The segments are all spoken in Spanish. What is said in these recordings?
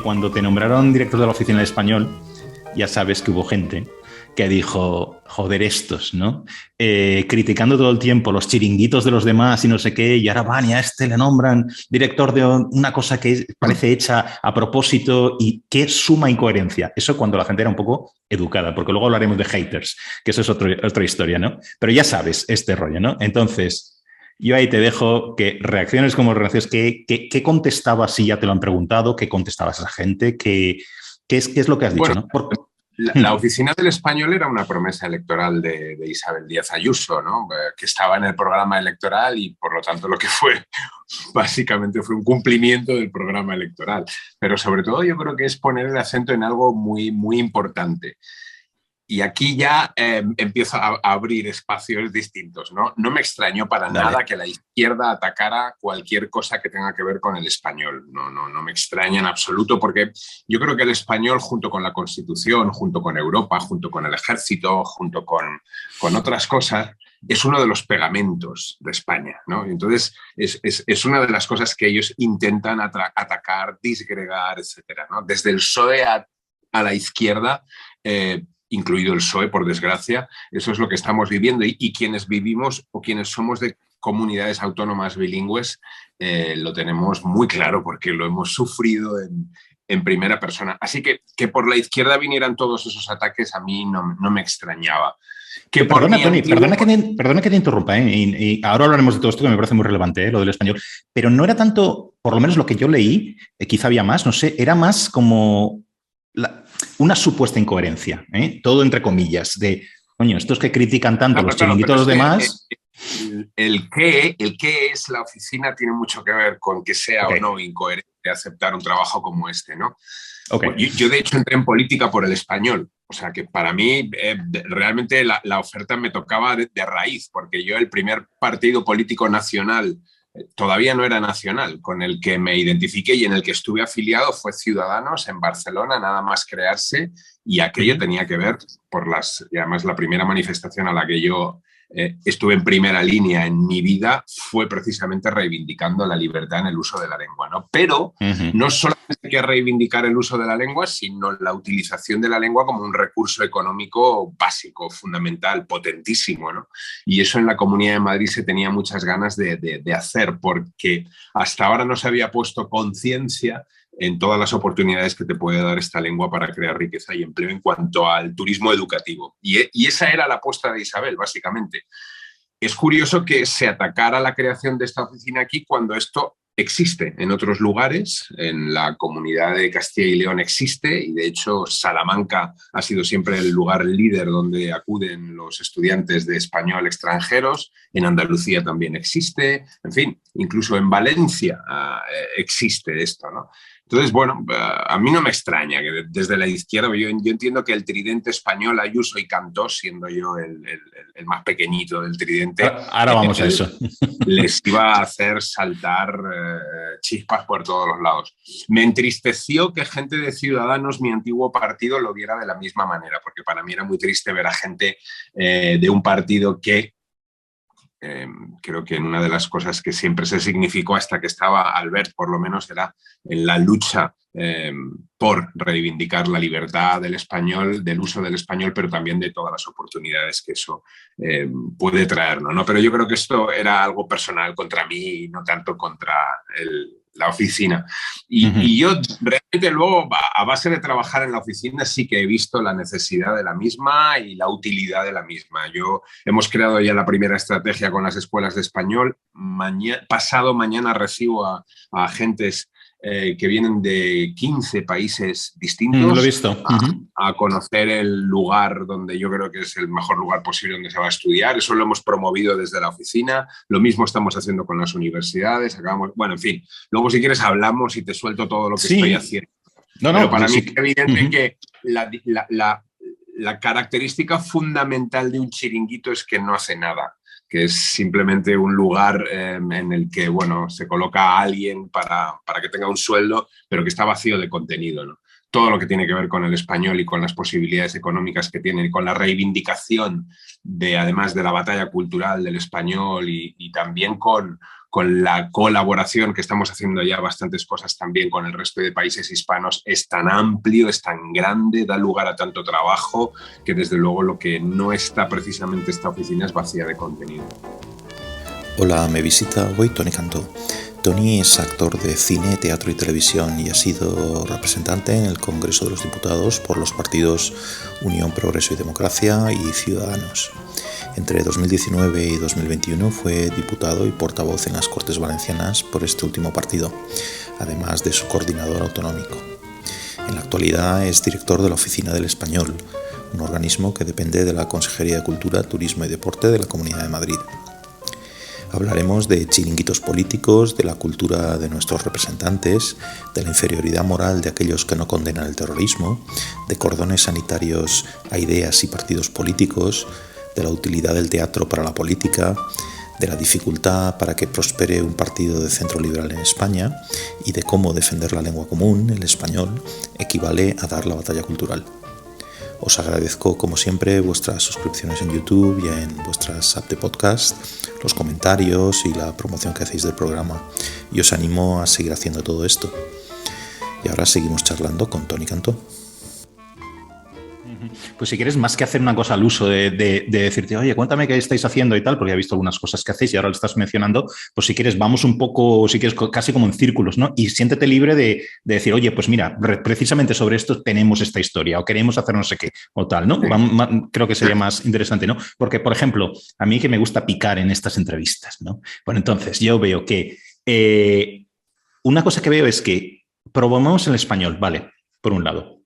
cuando te nombraron director de la oficina del español, ya sabes que hubo gente que dijo, joder, estos, ¿no? Criticando todo el tiempo los chiringuitos de los demás y no sé qué, y ahora van y a este le nombran director de una cosa que parece hecha a propósito y qué suma incoherencia. Eso cuando la gente era un poco educada, porque luego hablaremos de haters, que eso es otra historia, ¿no? Pero ya sabes este rollo, ¿no? Entonces, yo ahí te dejo que reacciones como reacciones, ¿qué contestabas si ya te lo han preguntado? ¿Qué contestabas a esa gente? ¿Qué es lo que has dicho, Bueno, ¿no? la oficina del español era una promesa electoral de Isabel Díaz Ayuso, ¿no? Que estaba en el programa electoral y por lo tanto lo que fue básicamente fue un cumplimiento del programa electoral. Pero sobre todo yo creo que es poner el acento en algo muy, muy importante. Y aquí ya empiezo a abrir espacios distintos, ¿no? No me extrañó para Dale. nada que la izquierda atacara cualquier cosa que tenga que ver con el español. No me extraña en absoluto, porque yo creo que el español, junto con la Constitución, junto con Europa, junto con el ejército, junto con otras cosas, es uno de los pegamentos de España, ¿no? Entonces, es una de las cosas que ellos intentan atacar, disgregar, etcétera, ¿no? Desde el PSOE a la izquierda, incluido el PSOE, por desgracia, eso es lo que estamos viviendo y quienes vivimos o quienes somos de comunidades autónomas bilingües lo tenemos muy claro porque lo hemos sufrido en primera persona. Así que por la izquierda vinieran todos esos ataques a mí no me extrañaba. Perdona, Tony, perdona que te interrumpa, ¿eh? Y ahora hablaremos de todo esto que me parece muy relevante, ¿eh? Lo del español, pero no era tanto, por lo menos lo que yo leí, quizá había más, no sé, era más como una supuesta incoherencia, ¿eh? Todo entre comillas, de, coño, estos que critican tanto los chiringuitos de los demás... El qué es la oficina tiene mucho que ver con que sea o no incoherente aceptar un trabajo como este, ¿no? Okay. Bueno, yo de hecho entré en política por el español, o sea que para mí realmente la oferta me tocaba de raíz, porque yo el primer partido político nacional, todavía no era nacional, con el que me identifiqué y en el que estuve afiliado fue Ciudadanos en Barcelona, nada más crearse, y aquello tenía que ver y además la primera manifestación a la que yo estuve en primera línea en mi vida fue precisamente reivindicando la libertad en el uso de la lengua, ¿no? Pero no solamente hay que reivindicar el uso de la lengua, sino la utilización de la lengua como un recurso económico básico, fundamental, potentísimo, ¿no? Y eso en la Comunidad de Madrid se tenía muchas ganas de hacer, porque hasta ahora no se había puesto conciencia en todas las oportunidades que te puede dar esta lengua para crear riqueza y empleo en cuanto al turismo educativo. Y esa era la apuesta de Isabel, básicamente. Es curioso que se atacara la creación de esta oficina aquí cuando esto existe en otros lugares. En la Comunidad de Castilla y León existe y de hecho Salamanca ha sido siempre el lugar líder donde acuden los estudiantes de español extranjeros. En Andalucía también existe. En fin, incluso en Valencia existe esto, ¿no? Entonces, bueno, a mí no me extraña que desde la izquierda, yo entiendo que el tridente español, Ayuso y Cantó, siendo yo el más pequeñito del tridente, ahora vamos a eso. Les iba a hacer saltar chispas por todos los lados. Me entristeció que gente de Ciudadanos, mi antiguo partido, lo viera de la misma manera, porque para mí era muy triste ver a gente de un partido que creo que en una de las cosas que siempre se significó hasta que estaba Albert, por lo menos, era en la lucha por reivindicar la libertad del español, del uso del español, pero también de todas las oportunidades que eso puede traernos, ¿no? Pero yo creo que esto era algo personal contra mí y no tanto contra la oficina. Y yo realmente luego, a base de trabajar en la oficina, sí que he visto la necesidad de la misma y la utilidad de la misma. Hemos creado ya la primera estrategia con las escuelas de español. Pasado mañana recibo a agentes que vienen de 15 países distintos lo he visto. a conocer el lugar donde yo creo que es el mejor lugar posible donde se va a estudiar. Eso lo hemos promovido desde la oficina. Lo mismo estamos haciendo con las universidades. Bueno, en fin. Luego, si quieres, hablamos y te suelto todo lo que estoy haciendo. Pero para mí es evidente que la característica fundamental de un chiringuito es que no hace nada, que es simplemente un lugar en el que, bueno, se coloca a alguien para que tenga un sueldo, pero que está vacío de contenido, ¿no? Todo lo que tiene que ver con el español y con las posibilidades económicas que tiene y con la reivindicación además de la batalla cultural del español y también con con la colaboración que estamos haciendo ya bastantes cosas también con el resto de países hispanos, es tan amplio, es tan grande, da lugar a tanto trabajo, que desde luego lo que no está precisamente esta oficina es vacía de contenido. Hola, me visita hoy Toni Cantó. Toni es actor de cine, teatro y televisión y ha sido representante en el Congreso de los Diputados por los partidos Unión, Progreso y Democracia y Ciudadanos. Entre 2019 y 2021 fue diputado y portavoz en las Cortes Valencianas por este último partido, además de su coordinador autonómico. En la actualidad es director de la Oficina del Español, un organismo que depende de la Consejería de Cultura, Turismo y Deporte de la Comunidad de Madrid. Hablaremos de chiringuitos políticos, de la cultura de nuestros representantes, de la inferioridad moral de aquellos que no condenan el terrorismo, de cordones sanitarios a ideas y partidos políticos, de la utilidad del teatro para la política, de la dificultad para que prospere un partido de centro liberal en España y de cómo defender la lengua común, el español, equivale a dar la batalla cultural. Os agradezco, como siempre, vuestras suscripciones en YouTube y en vuestras apps de podcast, los comentarios y la promoción que hacéis del programa. Y os animo a seguir haciendo todo esto. Y ahora seguimos charlando con Toni Cantó. Pues si quieres, más que hacer una cosa al uso de decirte, oye, cuéntame qué estáis haciendo y tal, porque he visto algunas cosas que hacéis y ahora lo estás mencionando, pues si quieres, vamos un poco, si quieres, casi como en círculos, ¿no? Y siéntete libre de decir, oye, pues mira, precisamente sobre esto tenemos esta historia o queremos hacer no sé qué o tal, ¿no? Sí. Creo que sería más interesante, ¿no? Porque, por ejemplo, a mí que me gusta picar en estas entrevistas, ¿no? Bueno, entonces yo veo que una cosa que veo es que promovemos el español, ¿vale? Por un lado.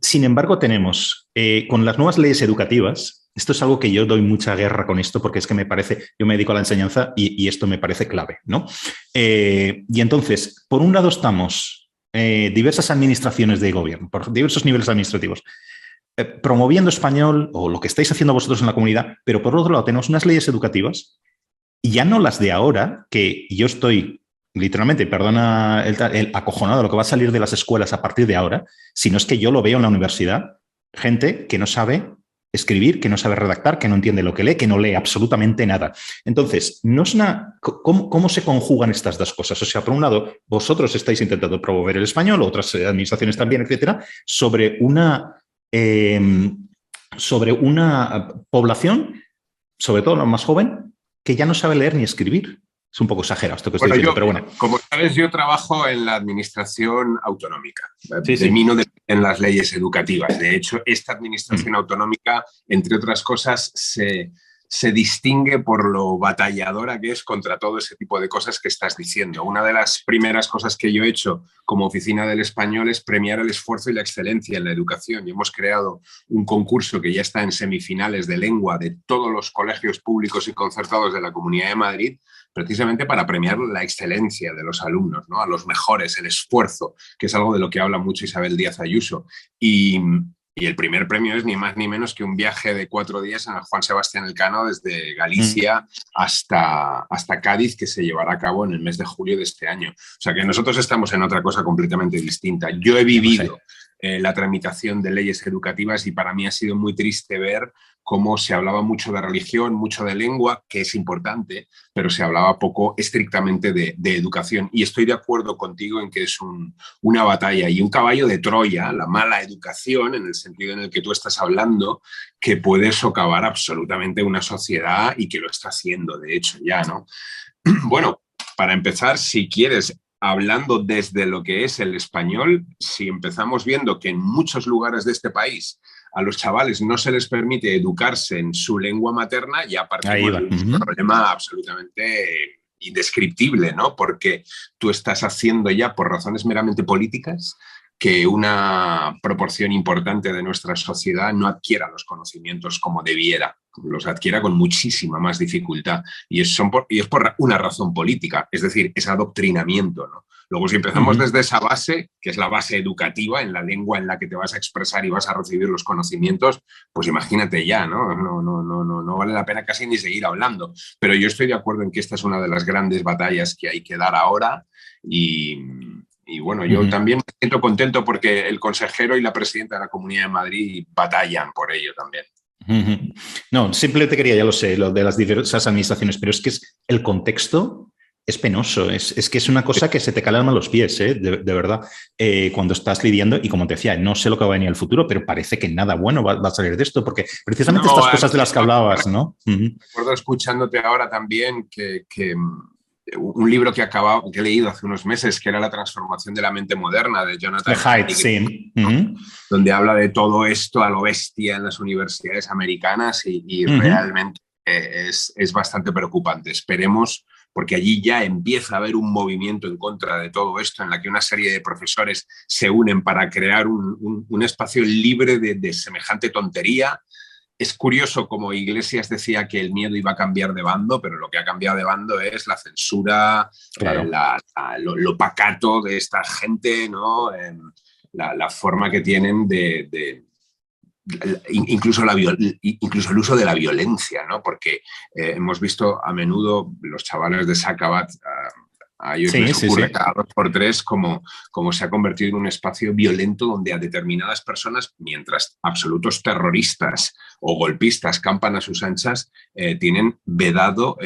Sin embargo, tenemos, con las nuevas leyes educativas, esto es algo que yo doy mucha guerra con esto porque es que me parece, yo me dedico a la enseñanza y esto me parece clave, ¿no? Y entonces, por un lado estamos diversas administraciones de gobierno, por diversos niveles administrativos, promoviendo español o lo que estáis haciendo vosotros en la comunidad, pero por otro lado tenemos unas leyes educativas, y ya no las de ahora, que yo estoy literalmente, perdona el acojonado, lo que va a salir de las escuelas a partir de ahora, sino es que yo lo veo en la universidad, gente que no sabe escribir, que no sabe redactar, que no entiende lo que lee, que no lee absolutamente nada. Entonces, no es ¿cómo se conjugan estas dos cosas? O sea, por un lado, vosotros estáis intentando promover el español, otras administraciones también, etcétera, sobre una población, sobre todo la más joven, que ya no sabe leer ni escribir. Es un poco exagerado esto que estoy diciendo, pero bueno. Como sabes, yo trabajo en la administración autonómica. Termino en las leyes educativas. De hecho, esta administración autonómica, entre otras cosas, se distingue por lo batalladora que es contra todo ese tipo de cosas que estás diciendo. Una de las primeras cosas que yo he hecho como Oficina del Español es premiar el esfuerzo y la excelencia en la educación. Y hemos creado un concurso que ya está en semifinales de lengua de todos los colegios públicos y concertados de la Comunidad de Madrid, precisamente para premiar la excelencia de los alumnos, ¿no? A los mejores, el esfuerzo, que es algo de lo que habla mucho Isabel Díaz Ayuso. Y el primer premio es ni más ni menos que un viaje de 4 días en el Juan Sebastián Elcano desde Galicia hasta Cádiz, que se llevará a cabo en el mes de julio de este año. O sea que nosotros estamos en otra cosa completamente distinta. Yo he vivido la tramitación de leyes educativas y para mí ha sido muy triste ver cómo se hablaba mucho de religión, mucho de lengua, que es importante, pero se hablaba poco estrictamente de educación. Y estoy de acuerdo contigo en que es una batalla y un caballo de Troya, la mala educación, en el sentido en el que tú estás hablando, que puede socavar absolutamente una sociedad y que lo está haciendo, de hecho, ya, ¿no? Bueno, para empezar, si quieres, hablando desde lo que es el español, si empezamos viendo que en muchos lugares de este país a los chavales no se les permite educarse en su lengua materna, ya partimos de un problema absolutamente indescriptible, ¿no? Porque tú estás haciendo ya, por razones meramente políticas, que una proporción importante de nuestra sociedad no adquiera los conocimientos como debiera, los adquiera con muchísima más dificultad. Y es por una razón política, es decir, es adoctrinamiento, ¿no? Luego, si empezamos desde esa base, que es la base educativa, en la lengua en la que te vas a expresar y vas a recibir los conocimientos, pues imagínate ya, ¿no? No vale la pena casi ni seguir hablando. Pero yo estoy de acuerdo en que esta es una de las grandes batallas que hay que dar ahora y bueno, yo también me siento contento porque el consejero y la presidenta de la Comunidad de Madrid batallan por ello también. No, simplemente quería, ya lo sé, lo de las diversas administraciones, pero es que es el contexto es penoso, es que es una cosa que se te calman los pies, de verdad, cuando estás lidiando y como te decía, no sé lo que va a venir en el futuro, pero parece que nada bueno va a salir de esto, porque precisamente No, estas cosas de las que hablabas, ¿no? Recuerdo escuchándote ahora también que un libro que he leído hace unos meses, que era La transformación de la mente moderna, de Jonathan Haidt, sí. donde habla de todo esto a lo bestia en las universidades americanas y realmente es bastante preocupante. Esperemos, porque allí ya empieza a haber un movimiento en contra de todo esto, en la que una serie de profesores se unen para crear un espacio libre de semejante tontería. Es curioso, como Iglesias decía que el miedo iba a cambiar de bando, pero lo que ha cambiado de bando es la censura, claro. lo pacato de esta gente, ¿no? La forma que tienen incluso el uso de la violencia, ¿no? Porque hemos visto a menudo los chavales de Sakabat, a ellos les ocurre cada 2 por 3 como se ha convertido en un espacio violento donde a determinadas personas, mientras absolutos terroristas o golpistas campan a sus anchas, tienen vedado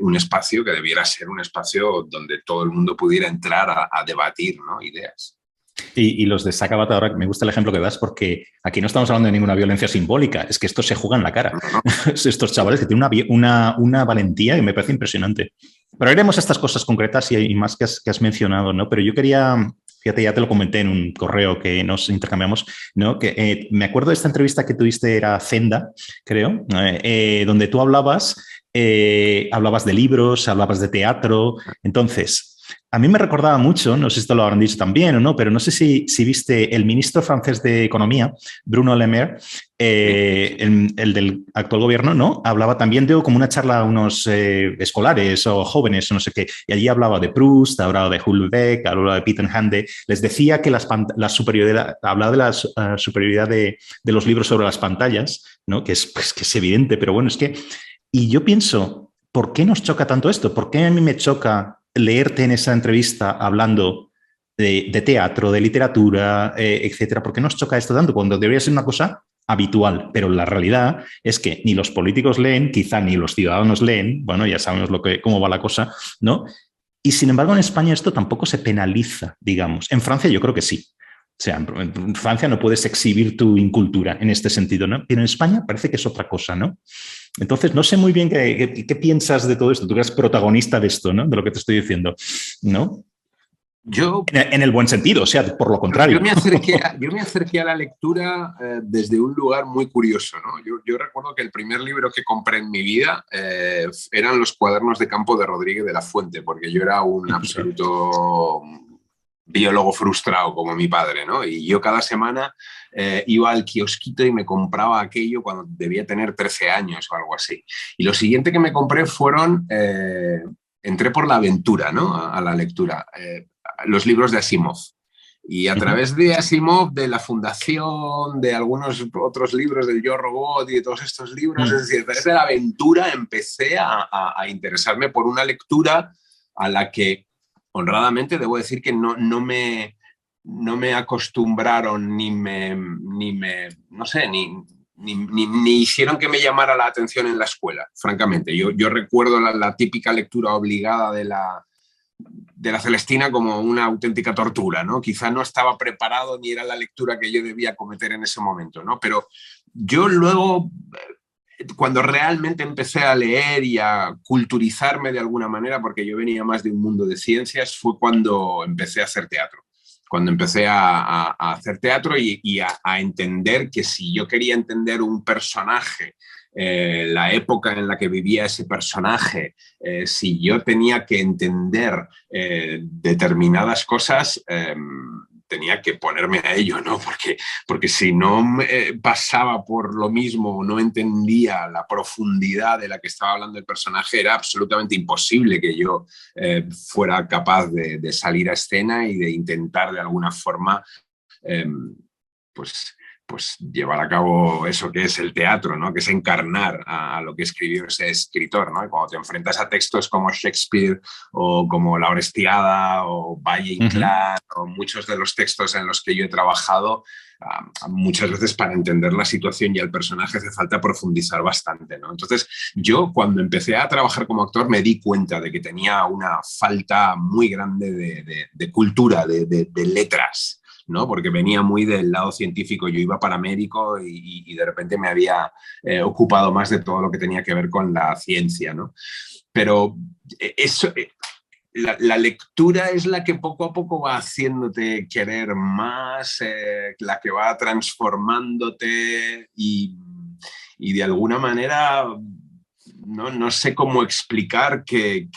un espacio que debiera ser un espacio donde todo el mundo pudiera entrar a debatir, ¿no? Ideas. Y los de Sakabat, ahora me gusta el ejemplo que das, porque aquí no estamos hablando de ninguna violencia simbólica, es que esto se juega en la cara. No. Estos chavales que tienen una valentía que me parece impresionante. Pero haremos estas cosas concretas y más que has mencionado, ¿no? Pero yo quería, fíjate, ya te lo comenté en un correo que nos intercambiamos, ¿no? Que me acuerdo de esta entrevista que tuviste, era Zenda, creo, donde tú hablabas de libros, hablabas de teatro. Entonces, a mí me recordaba mucho, no sé si esto lo habrán dicho también o no, pero no sé si viste el ministro francés de Economía, Bruno Le Maire, el del actual gobierno, ¿no? Hablaba también de como una charla a unos escolares o jóvenes o no sé qué, y allí hablaba de Proust, hablaba de Houellebecq, hablaba de Peter Hande, les decía que la superioridad, hablaba de la superioridad de los libros sobre las pantallas, ¿no? Que es evidente, pero bueno, es que... Y yo pienso, ¿por qué nos choca tanto esto? ¿Por qué a mí me choca leerte en esa entrevista hablando de teatro, de literatura, etcétera? ¿Por qué nos choca esto tanto cuando debería ser una cosa habitual? Pero la realidad es que ni los políticos leen, quizá ni los ciudadanos leen, bueno, ya sabemos cómo va la cosa, ¿no? Y sin embargo en España esto tampoco se penaliza, digamos. En Francia yo creo que sí. O sea, en Francia no puedes exhibir tu incultura en este sentido, ¿no? Pero en España parece que es otra cosa, ¿no? Entonces, no sé muy bien qué piensas de todo esto. Tú eres protagonista de esto, ¿no? De lo que te estoy diciendo, ¿no? Yo, en el buen sentido, o sea, por lo contrario. Yo me acerqué a la lectura desde un lugar muy curioso, ¿no? Yo recuerdo que el primer libro que compré en mi vida eran los cuadernos de campo de Rodríguez de la Fuente, porque yo era un absoluto biólogo frustrado como mi padre, ¿no? Y yo cada semana iba al kiosquito y me compraba aquello cuando debía tener 13 años o algo así. Y lo siguiente que me compré fueron... entré por la aventura, ¿no? A la lectura. Los libros de Asimov. Y a través de Asimov, de la Fundación, de algunos otros libros del Yo Robot y de todos estos libros, es decir, desde la aventura empecé a interesarme por una lectura a la que, honradamente, debo decir que no me acostumbraron ni hicieron que me llamara la atención en la escuela, francamente. Yo recuerdo la típica lectura obligada de la Celestina como una auténtica tortura, ¿no? Quizá no estaba preparado ni era la lectura que yo debía cometer en ese momento, ¿no? Pero yo luego, cuando realmente empecé a leer y a culturizarme de alguna manera, porque yo venía más de un mundo de ciencias, fue cuando empecé a hacer teatro. Cuando empecé a hacer teatro y a entender que si yo quería entender un personaje, la época en la que vivía ese personaje, si yo tenía que entender determinadas cosas, tenía que ponerme a ello, ¿no? Porque si no pasaba por lo mismo, no entendía la profundidad de la que estaba hablando el personaje, era absolutamente imposible que yo fuera capaz de salir a escena y de intentar de alguna forma pues pues llevar a cabo eso que es el teatro, ¿no? Que es encarnar a lo que escribió ese escritor, ¿no? Y cuando te enfrentas a textos como Shakespeare o como La Orestiada o Valle Inclán o muchos de los textos en los que yo he trabajado, muchas veces para entender la situación y el personaje hace falta profundizar bastante, ¿no? Entonces, yo cuando empecé a trabajar como actor me di cuenta de que tenía una falta muy grande de cultura, de letras, ¿no? Porque venía muy del lado científico, yo iba para médico y de repente me había ocupado más de todo lo que tenía que ver con la ciencia, ¿no? Pero eso... La lectura es la que poco a poco va haciéndote querer más, la que va transformándote y de alguna manera no sé cómo explicar que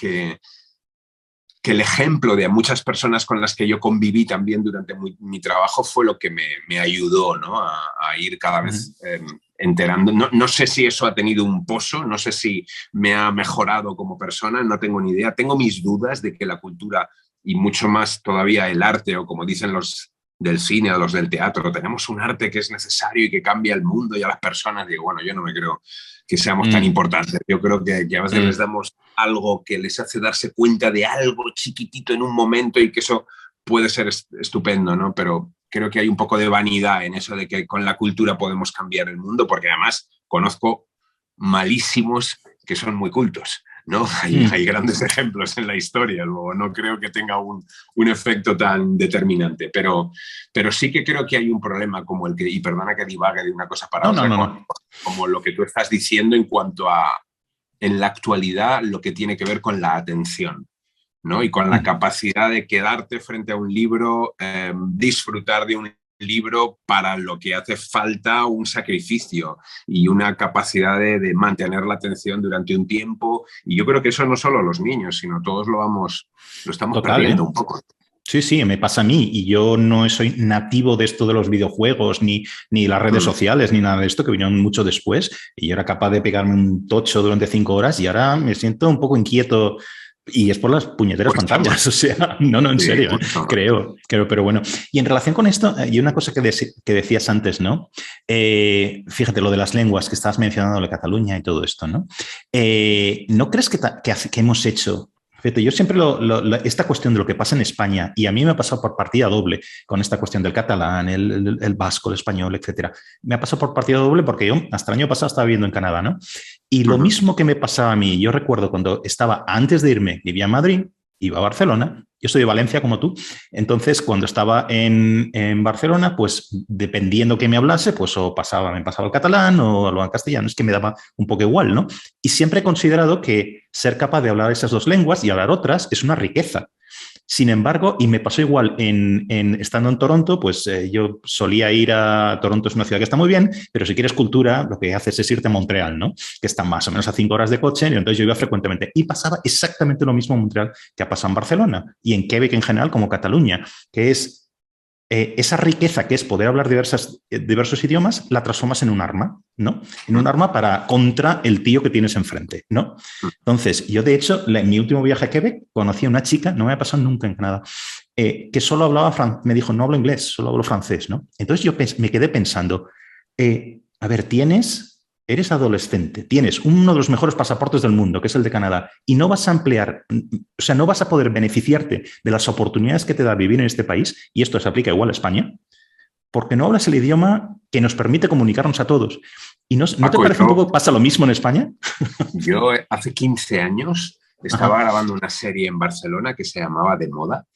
el ejemplo de muchas personas con las que yo conviví también durante mi trabajo fue lo que me ayudó, ¿no? a ir cada vez enterando. No sé si eso ha tenido un pozo, no sé si me ha mejorado como persona, no tengo ni idea. Tengo mis dudas de que la cultura y mucho más todavía el arte, o como dicen los del cine o los del teatro, tenemos un arte que es necesario y que cambia el mundo y a las personas. Digo, bueno, yo no me creo que seamos tan importantes. Yo creo que a veces les damos algo que les hace darse cuenta de algo chiquitito en un momento y que eso puede ser estupendo, ¿no? Pero creo que hay un poco de vanidad en eso de que con la cultura podemos cambiar el mundo, porque además conozco malísimos que son muy cultos, ¿no? Hay grandes ejemplos en la historia, luego no creo que tenga un efecto tan determinante, pero sí que creo que hay un problema como el que, y perdona que divague de una cosa para otra, como lo que tú estás diciendo en cuanto a, en la actualidad, lo que tiene que ver con la atención, ¿no? Y con la capacidad de quedarte frente a un libro, disfrutar de un libro para lo que hace falta un sacrificio y una capacidad de mantener la atención durante un tiempo. Y yo creo que eso no solo los niños, sino todos lo estamos perdiendo un poco. Sí, me pasa a mí, y yo no soy nativo de esto de los videojuegos, ni las redes sociales, ni nada de esto, que vinieron mucho después, y yo era capaz de pegarme un tocho durante 5 horas y ahora me siento un poco inquieto. Y es por las puñeteras pantallas, o sea, no, en serio, creo, pero bueno. Y en relación con esto, y una cosa que decías antes, ¿no? Fíjate, lo de las lenguas que estabas mencionando, de Cataluña y todo esto, ¿no? ¿No crees que hemos hecho... Fíjate, yo siempre esta cuestión de lo que pasa en España, y a mí me ha pasado por partida doble con esta cuestión del catalán, el vasco, el español, etcétera. Me ha pasado por partida doble porque yo hasta el año pasado estaba viviendo en Canadá, ¿no? Y lo mismo que me pasaba a mí, yo recuerdo cuando estaba, antes de irme, vivía en Madrid, iba a Barcelona, yo soy de Valencia como tú, entonces cuando estaba en Barcelona, pues dependiendo que me hablase, pues me pasaba el catalán o hablaba castellano, es que me daba un poco igual, ¿no? Y siempre he considerado que ser capaz de hablar esas dos lenguas y hablar otras es una riqueza. Sin embargo, y me pasó igual estando en Toronto, pues yo solía ir a Toronto, es una ciudad que está muy bien, pero si quieres cultura, lo que haces es irte a Montreal, ¿no? Que está más o menos a 5 horas de coche, y entonces yo iba frecuentemente. Y pasaba exactamente lo mismo en Montreal que ha pasado en Barcelona y en Quebec en general, como Cataluña, que es esa riqueza que es poder hablar diversos idiomas, la transformas en un arma, ¿no? En un arma contra el tío que tienes enfrente, ¿no? Entonces, yo de hecho, en mi último viaje a Quebec, conocí a una chica, no me ha pasado nunca en Canadá, que solo hablaba me dijo, no hablo inglés, solo hablo francés, ¿no? Entonces yo me quedé pensando, a ver, eres adolescente, tienes uno de los mejores pasaportes del mundo, que es el de Canadá, y no vas a o sea, no vas a poder beneficiarte de las oportunidades que te da vivir en este país, y esto se aplica igual a España, porque no hablas el idioma que nos permite comunicarnos a todos. ¿Y no te parece un poco pasa lo mismo en España? Yo hace 15 años estaba grabando una serie en Barcelona que se llamaba De Moda,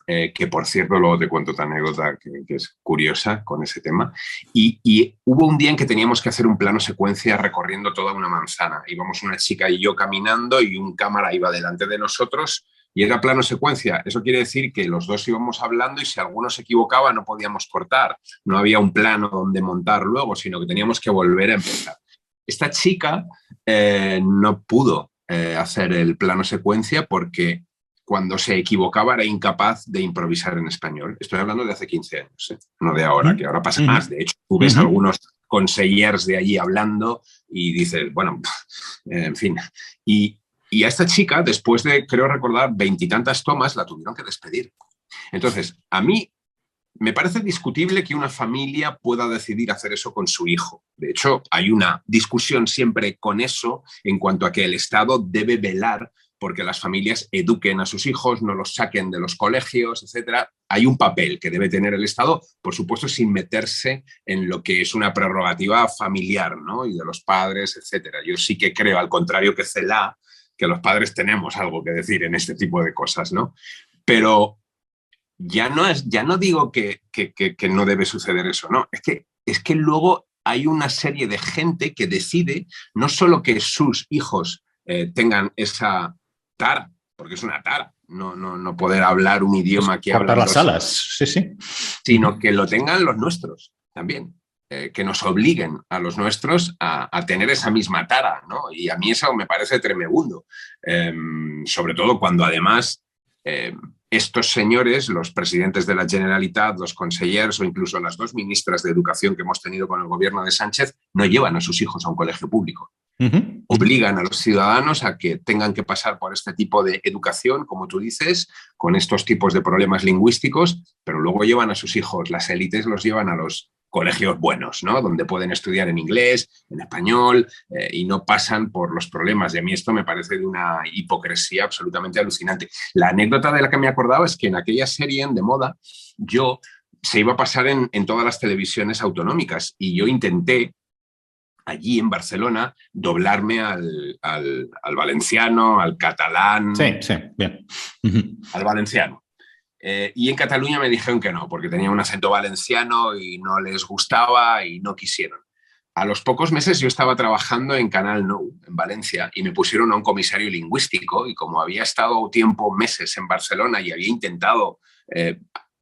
que por cierto luego te cuento otra anécdota que es curiosa con ese tema, y hubo un día en que teníamos que hacer un plano secuencia recorriendo toda una manzana. Íbamos una chica y yo caminando y un cámara iba delante de nosotros y era plano secuencia. Eso quiere decir que los dos íbamos hablando y si alguno se equivocaba no podíamos cortar. No había un plano donde montar luego, sino que teníamos que volver a empezar. Esta chica no pudo hacer el plano secuencia porque cuando se equivocaba era incapaz de improvisar en español. Estoy hablando de hace 15 años, no de ahora, que ahora pasa más. De hecho, tú ves algunos consellers de allí hablando y dices, bueno, en fin. Y a esta chica, después de, creo recordar, 20 y tantas tomas, la tuvieron que despedir. Entonces, a mí me parece discutible que una familia pueda decidir hacer eso con su hijo. De hecho, hay una discusión siempre con eso en cuanto a que el Estado debe velar porque las familias eduquen a sus hijos, no los saquen de los colegios, etcétera. Hay un papel que debe tener el Estado, por supuesto, sin meterse en lo que es una prerrogativa familiar, ¿no? Y de los padres, etcétera. Yo sí que creo, al contrario que Celaá, que los padres tenemos algo que decir en este tipo de cosas, ¿no? Pero ya no digo que no debe suceder eso, no. Es que luego hay una serie de gente que decide no solo que sus hijos tengan esa tara, porque es una tara, no poder hablar un idioma que hablan las alas, sí. Sino que lo tengan los nuestros también. Que nos obliguen a los nuestros a tener esa misma tara, ¿no? Y a mí eso me parece tremebundo. Sobre todo cuando además estos señores, los presidentes de la Generalitat, los consellers o incluso las dos ministras de Educación que hemos tenido con el gobierno de Sánchez, no llevan a sus hijos a un colegio público. Obligan a los ciudadanos a que tengan que pasar por este tipo de educación, como tú dices, con estos tipos de problemas lingüísticos, pero luego llevan a sus hijos, las élites los llevan a los colegios buenos, ¿no? Donde pueden estudiar en inglés, en español, y no pasan por los problemas. Y a mí esto me parece de una hipocresía absolutamente alucinante. La anécdota de la que me acordaba es que en aquella serie de moda, se iba a pasar en todas las televisiones autonómicas y yo intenté allí en Barcelona doblarme al valenciano, al catalán. Sí, bien. Al valenciano. Y en Cataluña me dijeron que no, porque tenía un acento valenciano y no les gustaba y no quisieron. A los pocos meses yo estaba trabajando en Canal Nou, en Valencia, y me pusieron a un comisario lingüístico y como había estado meses en Barcelona y había intentado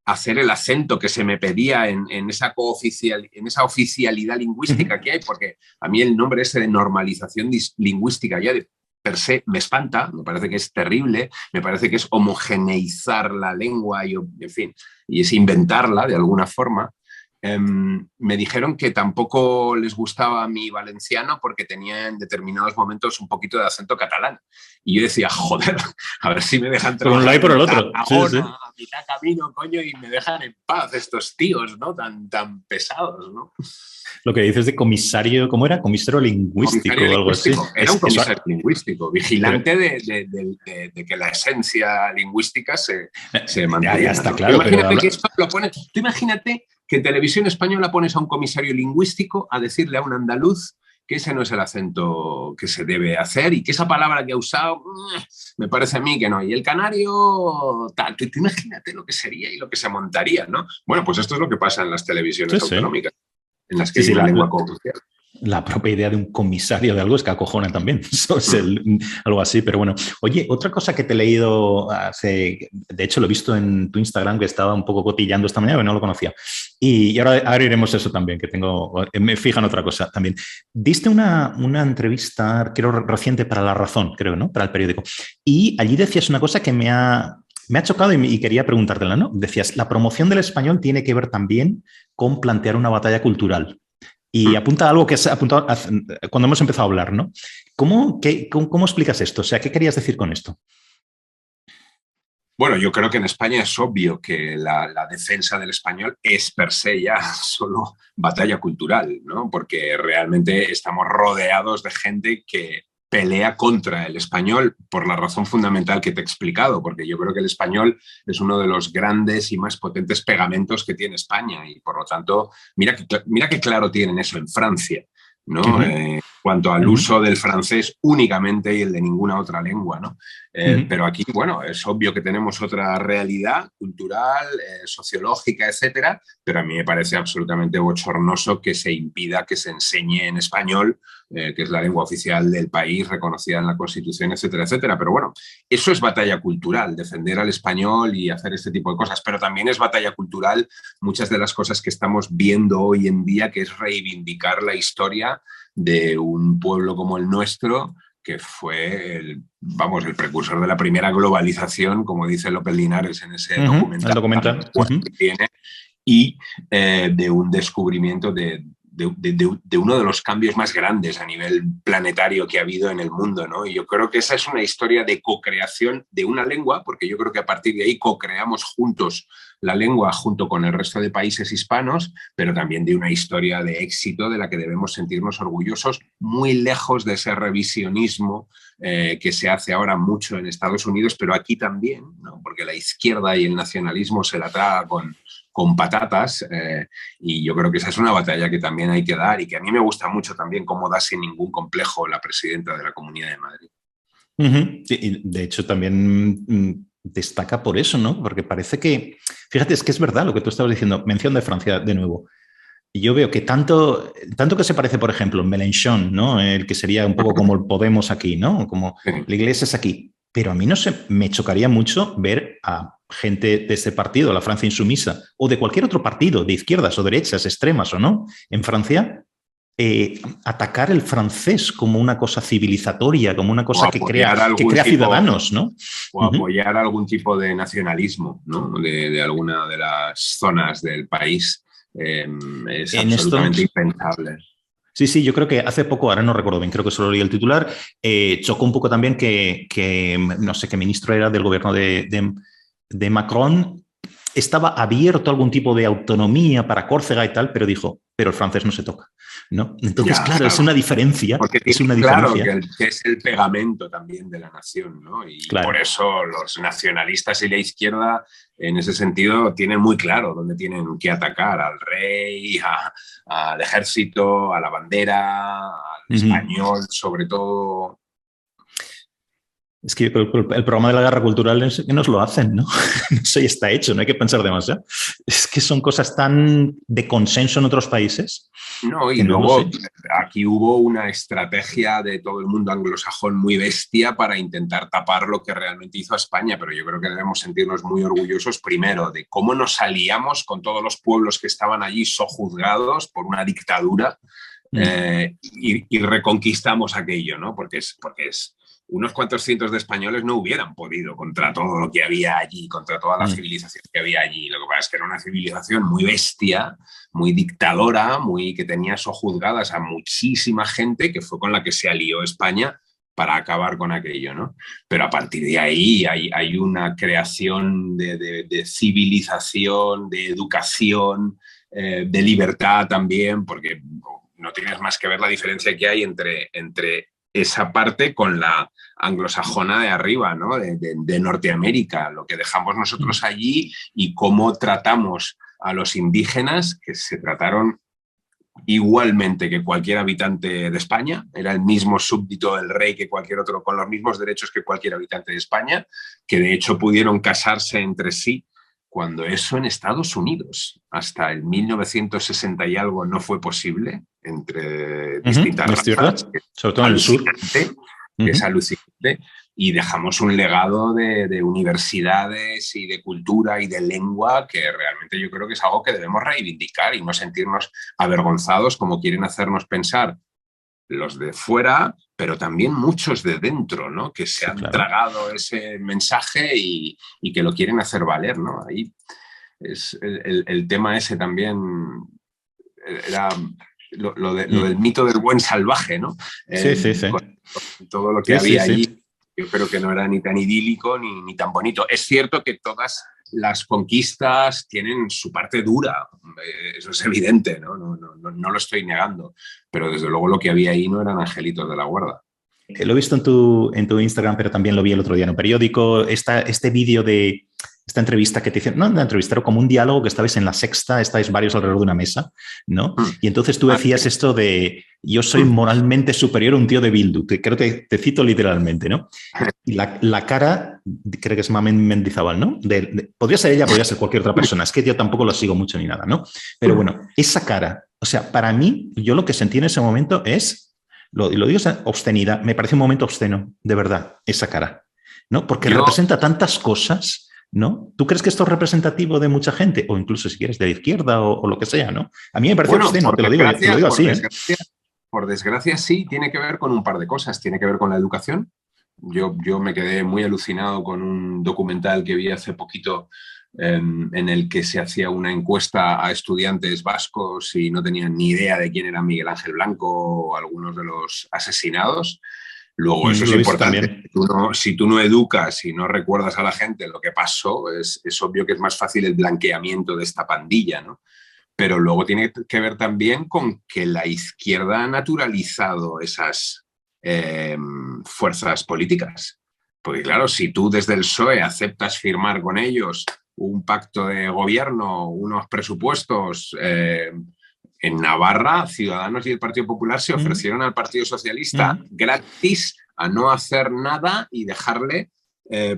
hacer el acento que se me pedía en esa oficialidad lingüística que hay, porque a mí el nombre ese de normalización lingüística ya de per se me espanta, me parece que es terrible, me parece que es homogeneizar la lengua y, en fin, y es inventarla de alguna forma. Me dijeron que tampoco les gustaba mi valenciano porque tenía en determinados momentos un poquito de acento catalán. Y yo decía, joder, a ver si me dejan trabajar por un lado y por el otro. Sí. A mitad camino, coño, y me dejan en paz estos tíos, ¿no? Tan pesados, ¿no? Lo que dices de comisario, ¿cómo era? Comisario lingüístico o algo así. Era un comisario lingüístico, vigilante de que la esencia lingüística se mantenga. Ya está claro. Tú imagínate que en televisión española pones a un comisario lingüístico a decirle a un andaluz que ese no es el acento que se debe hacer y que esa palabra que ha usado me parece a mí que no. Y el canario, tal. Tú imagínate lo que sería y lo que se montaría, ¿no? Bueno, pues esto es lo que pasa en las televisiones autonómicas, en las que hay una lengua cooficial. La propia idea de un comisario de algo es que acojona también. Eso es algo así, pero bueno. Oye, otra cosa que te he leído de hecho lo he visto en tu Instagram, que estaba un poco cotillando esta mañana, que no lo conocía. Y ahora iremos a eso también, me fija en otra cosa también. Diste una entrevista, creo, reciente para La Razón, creo, ¿no? Para el periódico. Y allí decías una cosa que me ha chocado y quería preguntártela, ¿no? Decías, la promoción del español tiene que ver también con plantear una batalla cultural. Y apunta a algo que has apuntado cuando hemos empezado a hablar, ¿no? ¿Cómo explicas esto? O sea, ¿qué querías decir con esto? Bueno, yo creo que en España es obvio que la defensa del español es per se ya solo batalla cultural, ¿no? Porque realmente estamos rodeados de gente que pelea contra el español por la razón fundamental que te he explicado, porque yo creo que el español es uno de los grandes y más potentes pegamentos que tiene España y por lo tanto, mira que claro tienen eso en Francia, ¿no? Cuanto al uso del francés únicamente y el de ninguna otra lengua, ¿no? Pero aquí, bueno, es obvio que tenemos otra realidad cultural, sociológica, etcétera, pero a mí me parece absolutamente bochornoso que se impida que se enseñe en español, que es la lengua oficial del país, reconocida en la Constitución, etcétera, etcétera. Pero bueno, eso es batalla cultural, defender al español y hacer este tipo de cosas, pero también es batalla cultural muchas de las cosas que estamos viendo hoy en día, que es reivindicar la historia de un pueblo como el nuestro, que fue el precursor de la primera globalización, como dice López Linares en ese documental que tiene, y de un descubrimiento de uno de los cambios más grandes a nivel planetario que ha habido en el mundo, ¿no? Y yo creo que esa es una historia de co-creación de una lengua, porque yo creo que a partir de ahí co-creamos juntos la lengua junto con el resto de países hispanos, pero también de una historia de éxito de la que debemos sentirnos orgullosos, muy lejos de ese revisionismo que se hace ahora mucho en Estados Unidos, pero aquí también, ¿no? Porque la izquierda y el nacionalismo se la traga con patatas, y yo creo que esa es una batalla que también hay que dar y que a mí me gusta mucho también cómo da sin ningún complejo la presidenta de la Comunidad de Madrid. Sí, y de hecho también destaca por eso, ¿no? Porque parece que, fíjate, es que es verdad lo que tú estabas diciendo, mención de Francia de nuevo. Y yo veo que tanto que se parece, por ejemplo, Mélenchon, ¿no? El que sería un poco como el Podemos aquí, ¿no? Como la Iglesia es aquí. Pero a mí no sé, me chocaría mucho ver a gente de este partido, la Francia Insumisa, o de cualquier otro partido, de izquierdas o derechas, extremas o no, en Francia, atacar el francés como una cosa civilizatoria, como una cosa que crea ciudadanos, ¿no? O apoyar algún tipo de nacionalismo, ¿no? De alguna de las zonas del país. Es absolutamente impensable. Sí, yo creo que hace poco, ahora no recuerdo bien, creo que solo leí el titular, chocó un poco también que no sé qué ministro era del gobierno de Macron, estaba abierto a algún tipo de autonomía para Córcega y tal, pero dijo, pero el francés no se toca, ¿no? Entonces, claro, es una diferencia. Porque es una diferencia. Que es el pegamento también de la nación, ¿no? Y por eso los nacionalistas y la izquierda, en ese sentido, tienen muy claro dónde tienen que atacar: al rey, al ejército, a la bandera, al español, sobre todo. Es que el programa de la guerra cultural es que nos lo hacen, ¿no? Eso ya está hecho, no hay que pensar demasiado. Es que son cosas tan de consenso en otros países. No, y luego aquí hubo una estrategia de todo el mundo anglosajón muy bestia para intentar tapar lo que realmente hizo a España, pero yo creo que debemos sentirnos muy orgullosos, primero, de cómo nos aliamos con todos los pueblos que estaban allí sojuzgados por una dictadura, y reconquistamos aquello, ¿no? Porque es unos cuantos cientos de españoles no hubieran podido contra todo lo que había allí, contra toda la civilización que había allí. Lo que pasa es que era una civilización muy bestia, muy dictadora, que tenía sojuzgadas a muchísima gente, que fue con la que se alió España para acabar con aquello, ¿no? Pero a partir de ahí hay una creación de civilización, de educación, de libertad también, porque no tienes más que ver la diferencia que hay entre esa parte con la anglosajona de arriba, ¿no? de Norteamérica, lo que dejamos nosotros allí y cómo tratamos a los indígenas, que se trataron igualmente que cualquier habitante de España, era el mismo súbdito del rey que cualquier otro, con los mismos derechos que cualquier habitante de España, que de hecho pudieron casarse entre sí, cuando eso en Estados Unidos hasta el 1960 y algo no fue posible entre distintas razas, sobre todo en el sur. Es alucinante, y dejamos un legado de universidades y de cultura y de lengua que realmente yo creo que es algo que debemos reivindicar y no sentirnos avergonzados como quieren hacernos pensar los de fuera, pero también muchos de dentro, ¿no? Que se han tragado ese mensaje y que lo quieren hacer valer, ¿no? Ahí es el tema ese también, era lo del mito del buen salvaje, ¿no? Sí. Con todo lo que había allí, yo creo que no era ni tan idílico ni tan bonito. Es cierto que todas las conquistas tienen su parte dura, eso es evidente, ¿no? No lo estoy negando, pero desde luego lo que había ahí no eran angelitos de la guarda. Lo he visto en tu Instagram, pero también lo vi el otro día en un periódico, este vídeo de esta entrevista que te hicieron, no una entrevista, era como un diálogo que estabais en La Sexta, estáis varios alrededor de una mesa, ¿no? Y entonces tú decías esto de, yo soy moralmente superior a un tío de Bildu, creo que te cito literalmente, ¿no? Y la cara, creo que es Mamen Mendizábal, ¿no? Podría ser ella, podría ser cualquier otra persona, es que yo tampoco lo sigo mucho ni nada, ¿no? Pero bueno, esa cara, o sea, para mí, yo lo que sentí en ese momento es, y lo digo, es obscenidad, me parece un momento obsceno, de verdad, esa cara, ¿no? Porque representa tantas cosas, ¿no? ¿Tú crees que esto es representativo de mucha gente? O incluso, si quieres, de la izquierda o lo que sea, ¿no? A mí me parece obsceno, te lo digo así. Por desgracia, sí, tiene que ver con un par de cosas. Tiene que ver con la educación. Yo me quedé muy alucinado con un documental que vi hace poquito en el que se hacía una encuesta a estudiantes vascos y no tenían ni idea de quién era Miguel Ángel Blanco o algunos de los asesinados. Luego, eso es Lo he visto importante. también. Si tú no educas y no recuerdas a la gente lo que pasó, es obvio que es más fácil el blanqueamiento de esta pandilla, ¿no? Pero luego tiene que ver también con que la izquierda ha naturalizado esas fuerzas políticas. Porque claro, si tú desde el PSOE aceptas firmar con ellos un pacto de gobierno, unos presupuestos, en Navarra, Ciudadanos y el Partido Popular se ofrecieron al Partido Socialista gratis a no hacer nada y dejarle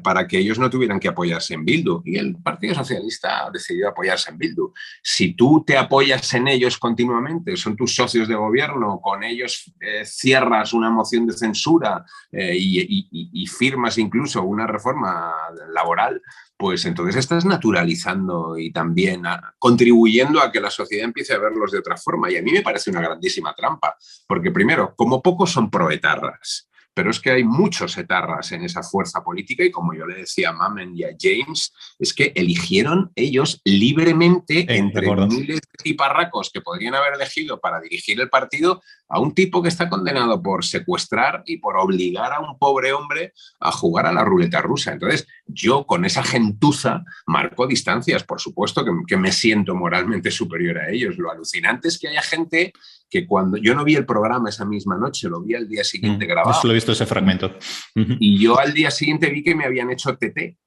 para que ellos no tuvieran que apoyarse en Bildu. Y el Partido Socialista ha decidido apoyarse en Bildu. Si tú te apoyas en ellos continuamente, son tus socios de gobierno, con ellos cierras una moción de censura y firmas incluso una reforma laboral, pues entonces estás naturalizando y también contribuyendo a que la sociedad empiece a verlos de otra forma. Y a mí me parece una grandísima trampa, porque primero, como pocos son proetarras, pero es que hay muchos etarras en esa fuerza política y como yo le decía a Mamen y a James, es que eligieron ellos libremente entre miles de tiparracos que podrían haber elegido para dirigir el partido a un tipo que está condenado por secuestrar y por obligar a un pobre hombre a jugar a la ruleta rusa. Entonces, yo con esa gentuza marco distancias, por supuesto que me siento moralmente superior a ellos. Lo alucinante es que haya gente que cuando yo no vi el programa esa misma noche, lo vi al día siguiente grabado. Solo he visto ese fragmento. Y yo al día siguiente vi que me habían hecho TT.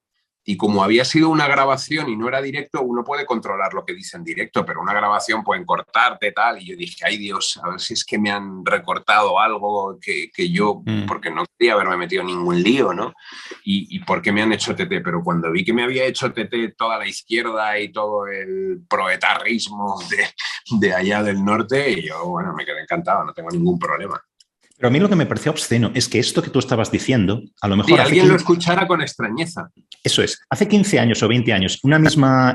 Y como había sido una grabación y no era directo, uno puede controlar lo que dice en directo, pero una grabación pueden cortarte, tal. Y yo dije, ay Dios, a ver si es que me han recortado algo que yo, porque no quería haberme metido en ningún lío, ¿no? Y por qué me han hecho TT. Pero cuando vi que me había hecho TT toda la izquierda y todo el proetarrismo de allá del norte, yo, bueno, me quedé encantado, no tengo ningún problema. Pero a mí lo que me pareció obsceno es que esto que tú estabas diciendo, a lo mejor... Sí, alguien lo escuchara con extrañeza. Eso es. Hace 15 años o 20 años,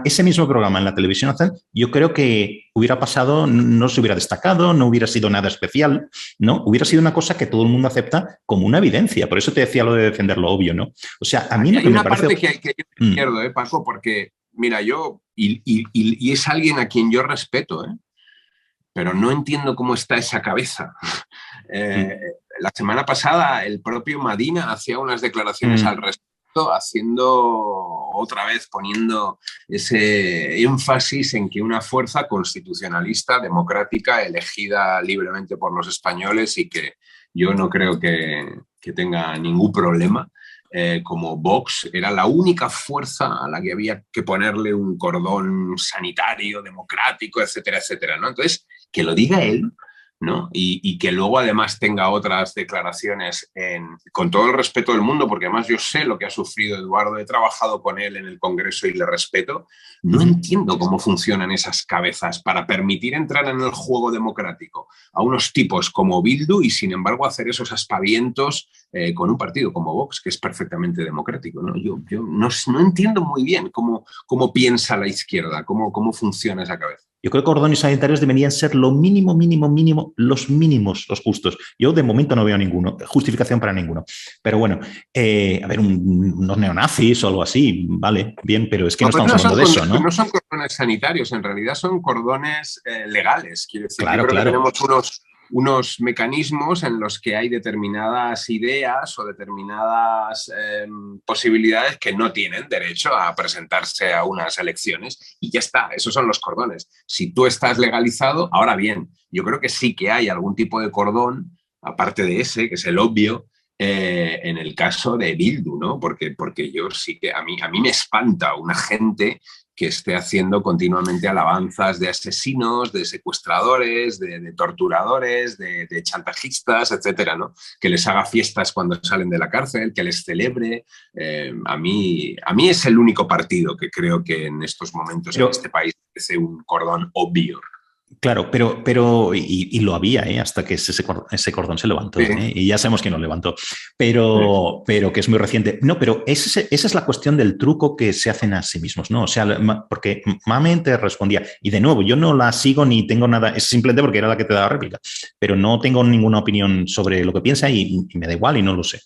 ese mismo programa en la televisión nacional, yo creo que hubiera pasado, no se hubiera destacado, no hubiera sido nada especial, ¿no? Hubiera sido una cosa que todo el mundo acepta como una evidencia. Por eso te decía lo de defender lo obvio, ¿no? O sea, a mí lo que me parece... Hay una parte que yo pierdo, Paco, porque, mira, yo... Y es alguien a quien yo respeto, pero no entiendo cómo está esa cabeza. La semana pasada el propio Madina hacía unas declaraciones al respecto, poniendo ese énfasis en que una fuerza constitucionalista, democrática, elegida libremente por los españoles y que yo no creo que tenga ningún problema, como Vox, era la única fuerza a la que había que ponerle un cordón sanitario, democrático, etcétera, etcétera, ¿no? Entonces, que lo diga él, ¿no? Y que luego además tenga otras declaraciones con todo el respeto del mundo, porque además yo sé lo que ha sufrido Eduardo, he trabajado con él en el Congreso y le respeto. No entiendo cómo funcionan esas cabezas para permitir entrar en el juego democrático a unos tipos como Bildu y sin embargo hacer esos aspavientos con un partido como Vox, que es perfectamente democrático, ¿no? Yo no entiendo muy bien cómo piensa la izquierda, cómo funciona esa cabeza. Yo creo que cordones sanitarios deberían ser lo mínimo, los mínimos, los justos. Yo de momento no veo justificación para ninguno. Pero bueno, a ver, unos neonazis o algo así, vale, bien, pero es que no estamos hablando de eso, ¿no? No son cordones sanitarios, en realidad son cordones legales. Quiero decir, claro, yo creo claro. que tenemos unos mecanismos en los que hay determinadas ideas o determinadas posibilidades que no tienen derecho a presentarse a unas elecciones y ya está, esos son los cordones. Si tú estás legalizado, ahora bien, yo creo que sí que hay algún tipo de cordón, aparte de ese, que es el obvio, en el caso de Bildu, ¿no? Porque yo sí que a mí me espanta una gente que esté haciendo continuamente alabanzas de asesinos, de secuestradores, de torturadores, de chantajistas, etcétera, ¿no? Que les haga fiestas cuando salen de la cárcel, que les celebre. A mí es el único partido que creo que en estos momentos en este país es un cordón obvio. Claro, pero lo había, hasta que ese cordón se levantó, sí. Y ya sabemos quién lo levantó, pero que es muy reciente. No, pero esa es la cuestión del truco que se hacen a sí mismos, ¿no? O sea, porque Mamen te respondía, y de nuevo, yo no la sigo ni tengo nada, es simplemente porque era la que te daba réplica, pero no tengo ninguna opinión sobre lo que piensa y me da igual y no lo sé.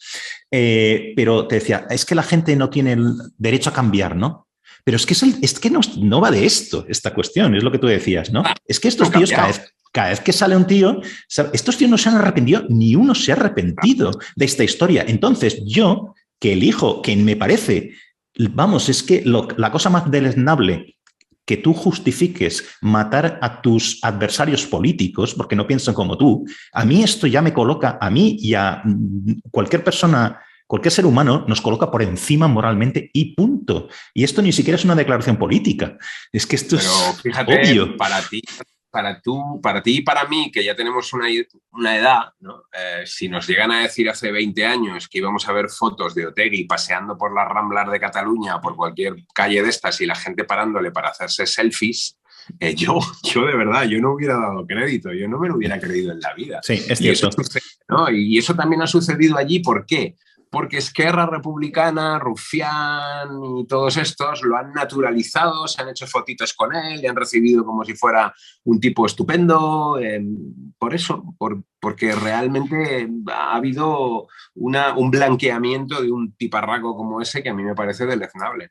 Pero te decía, es que la gente no tiene el derecho a cambiar, ¿no? Pero es que, es que no va de esto, esta cuestión, es lo que tú decías, ¿no? Es que estos tíos cada vez que sale un tío, estos tíos no se han arrepentido, ni uno se ha arrepentido de esta historia. Entonces yo, que elijo, que me parece, vamos, es que la cosa más deleznable que tú justifiques matar a tus adversarios políticos porque no piensan como tú, a mí esto ya me coloca, a mí y a cualquier persona, cualquier ser humano nos coloca por encima moralmente y punto. Y esto ni siquiera es una declaración política. Es que esto es obvio. Para ti y para mí, que ya tenemos una edad, ¿no? Si nos llegan a decir hace 20 años que íbamos a ver fotos de Otegi paseando por las Ramblas de Cataluña o por cualquier calle de estas y la gente parándole para hacerse selfies, yo de verdad, yo no hubiera dado crédito, yo no me lo hubiera creído en la vida. Sí, es cierto. ¿No? Y eso también ha sucedido allí, ¿por qué? Porque Esquerra Republicana, Rufián y todos estos lo han naturalizado, se han hecho fotitos con él, le han recibido como si fuera un tipo estupendo. Por eso, porque realmente ha habido un blanqueamiento de un tiparraco como ese que a mí me parece deleznable.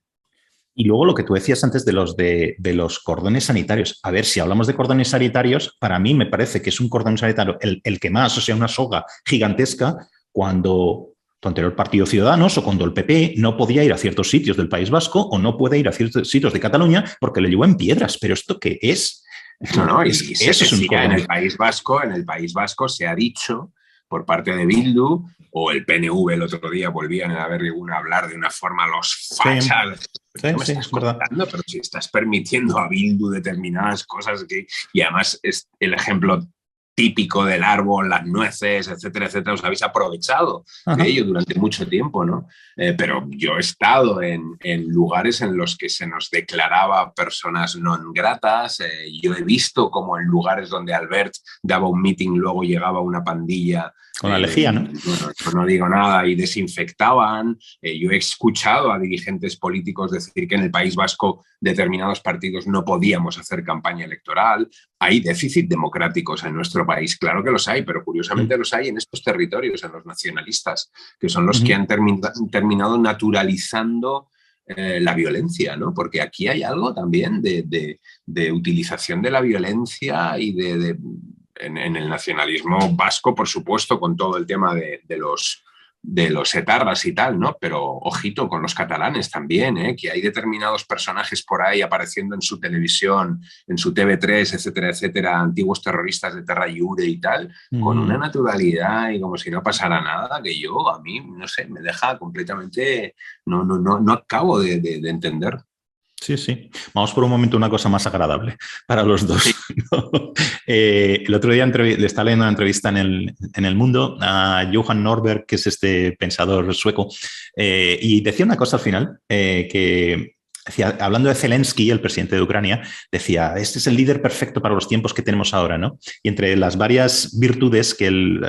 Y luego lo que tú decías antes de los cordones sanitarios. A ver, si hablamos de cordones sanitarios, para mí me parece que es un cordón sanitario el que más, o sea, una soga gigantesca, cuando tu anterior partido Ciudadanos o cuando el PP no podía ir a ciertos sitios del País Vasco o no puede ir a ciertos sitios de Cataluña porque le llevó en piedras. ¿Pero esto qué es? No, y eso es un en el País Vasco se ha dicho por parte de Bildu o el PNV el otro día volvían a hablar de una forma los fachas. Sí, no me estás contando, pero si estás permitiendo a Bildu determinadas cosas y además es el ejemplo típico del árbol, las nueces, etcétera, etcétera, os habéis aprovechado de ello durante mucho tiempo, ¿no? Pero yo he estado en lugares en los que se nos declaraba personas non gratas, yo he visto como en lugares donde Albert daba un meeting, luego llegaba una pandilla con la lejía, ¿no? No digo nada, y desinfectaban. Yo he escuchado a dirigentes políticos decir que en el País Vasco determinados partidos no podíamos hacer campaña electoral. Hay déficit democráticos en nuestro país, claro que los hay, pero curiosamente los hay en estos territorios, en los nacionalistas, que son los que han terminado naturalizando la violencia, ¿no? Porque aquí hay algo también de utilización de la violencia y en el nacionalismo vasco, por supuesto, con todo el tema de los etarras y tal, ¿no? Pero ojito con los catalanes también, que hay determinados personajes por ahí apareciendo en su televisión, en su TV3, etcétera, etcétera, antiguos terroristas de Terra Lliure y tal, con una naturalidad y como si no pasara nada, que a mí, no sé, me deja completamente, no acabo de entender. Sí, sí. Vamos por un momento a una cosa más agradable para los dos. ¿No? El otro día le estaba leyendo una entrevista en el Mundo a Johan Norberg, que es este pensador sueco, y decía una cosa al final, que decía, hablando de Zelensky, el presidente de Ucrania, decía, este es el líder perfecto para los tiempos que tenemos ahora, ¿no? Y entre las varias virtudes que él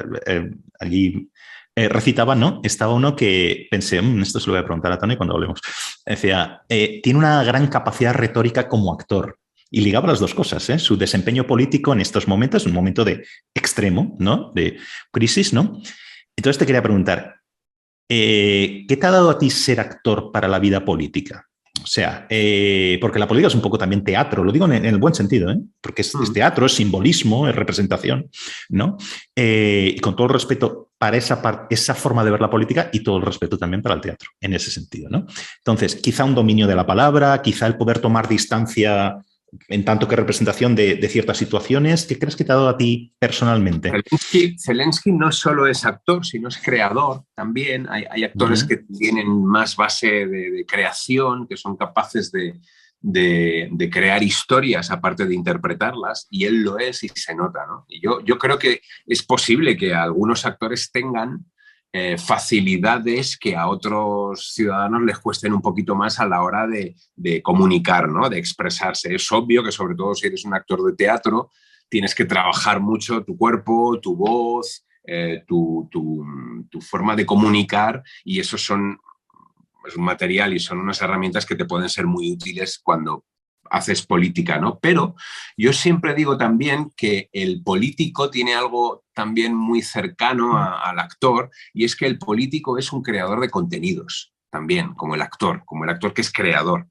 allí recitaba, ¿no? Estaba uno que pensé, esto se lo voy a preguntar a Tony cuando hablemos. Decía, tiene una gran capacidad retórica como actor. Y ligaba las dos cosas, ¿eh? Su desempeño político en estos momentos, un momento de extremo, ¿no? De crisis, ¿no? Entonces te quería preguntar, ¿qué te ha dado a ti ser actor para la vida política? O sea, porque la política es un poco también teatro, lo digo en el buen sentido, ¿eh? Porque es teatro, es simbolismo, es representación, ¿no? Y con todo el respeto para esa forma de ver la política y todo el respeto también para el teatro, en ese sentido, ¿no? Entonces, quizá un dominio de la palabra, quizá el poder tomar distancia en tanto que representación de ciertas situaciones. ¿Qué crees que te ha dado a ti personalmente? Zelensky no solo es actor, sino es creador también. Hay actores que tienen más base de creación, que son capaces de crear historias aparte de interpretarlas, y él lo es y se nota, ¿no? Y yo creo que es posible que algunos actores tengan facilidades que a otros ciudadanos les cuesten un poquito más a la hora de comunicar, ¿no? De expresarse. Es obvio que sobre todo si eres un actor de teatro tienes que trabajar mucho tu cuerpo, tu voz, tu forma de comunicar, y eso es un material y son unas herramientas que te pueden ser muy útiles cuando haces política, ¿no? Pero yo siempre digo también que el político tiene algo también muy cercano al actor, y es que el político es un creador de contenidos también, como el actor que es creador.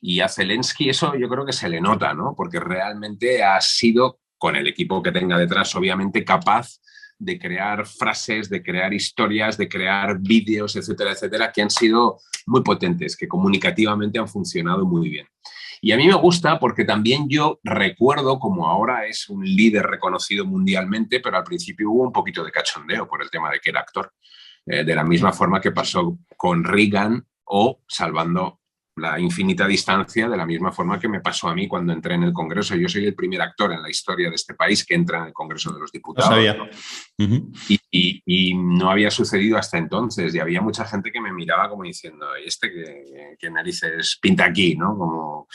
Y a Zelensky eso yo creo que se le nota, ¿no? Porque realmente ha sido, con el equipo que tenga detrás, obviamente capaz de crear frases, de crear historias, de crear vídeos, etcétera, etcétera, que han sido muy potentes, que comunicativamente han funcionado muy bien. Y a mí me gusta porque también yo recuerdo, como ahora es un líder reconocido mundialmente, pero al principio hubo un poquito de cachondeo por el tema de que era actor. De la misma forma que pasó con Reagan o Salvando la infinita distancia, de la misma forma que me pasó a mí cuando entré en el Congreso. Yo soy el primer actor en la historia de este país que entra en el Congreso de los Diputados. No sabía. ¿No? Y no había sucedido hasta entonces. Y había mucha gente que me miraba como diciendo, ¿este qué narices pinta aquí? ¿No? Como...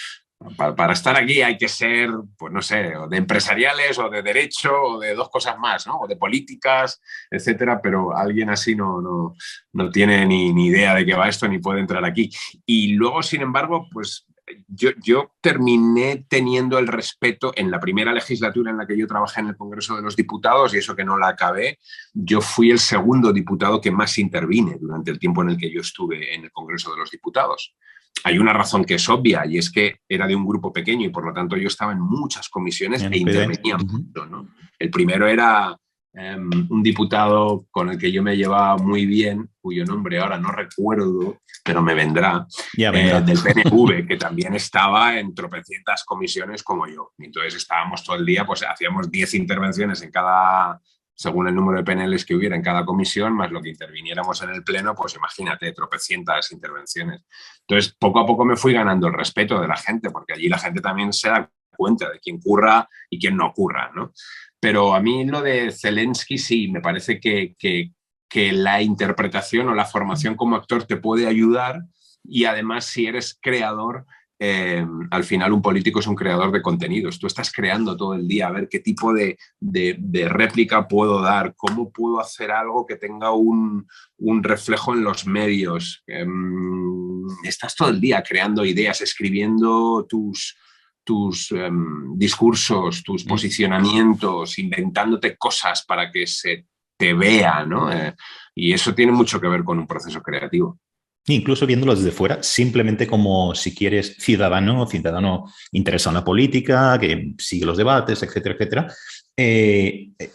Para estar aquí hay que ser, pues no sé, o de empresariales o de derecho o de dos cosas más, ¿no? O de políticas, etcétera, pero alguien así no tiene ni idea de qué va esto ni puede entrar aquí. Y luego, sin embargo, pues yo terminé teniendo el respeto en la primera legislatura en la que yo trabajé en el Congreso de los Diputados, y eso que no la acabé. Yo fui el segundo diputado que más intervine durante el tiempo en el que yo estuve en el Congreso de los Diputados. Hay una razón que es obvia, y es que era de un grupo pequeño y por lo tanto yo estaba en muchas comisiones e intervenía mucho, ¿no? El primero era un diputado con el que yo me llevaba muy bien, cuyo nombre ahora no recuerdo, pero me vendrá, del PNV, que también estaba en tropecientas comisiones como yo. Y entonces estábamos todo el día, pues hacíamos 10 intervenciones en cada... según el número de PNLs que hubiera en cada comisión, más lo que interviniéramos en el pleno, pues imagínate, tropecientas intervenciones. Entonces, poco a poco me fui ganando el respeto de la gente, porque allí la gente también se da cuenta de quién curra y quién no curra, ¿no? Pero a mí lo de Zelensky sí, me parece que la interpretación o la formación como actor te puede ayudar, y además si eres creador... al final un político es un creador de contenidos. Tú estás creando todo el día a ver qué tipo de réplica puedo dar, cómo puedo hacer algo que tenga un reflejo en los medios. Estás todo el día creando ideas, escribiendo tus discursos, tus posicionamientos, inventándote cosas para que se te vea, ¿no? Y eso tiene mucho que ver con un proceso creativo. Incluso viéndolo desde fuera, simplemente como si quieres ciudadano interesado en la política, que sigue los debates, etcétera, etcétera.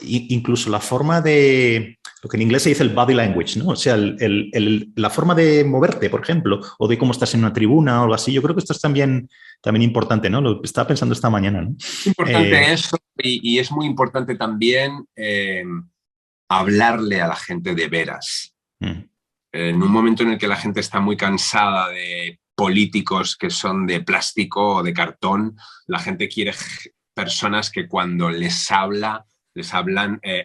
Incluso la forma de, lo que en inglés se dice el body language, ¿no? O sea, la forma de moverte, por ejemplo, o de cómo estás en una tribuna o algo así. Yo creo que esto es también importante, ¿no? Lo estaba pensando esta mañana, ¿no? Es importante eso, y es muy importante también hablarle a la gente de veras. En un momento en el que la gente está muy cansada de políticos que son de plástico o de cartón, la gente quiere personas que cuando les hablan,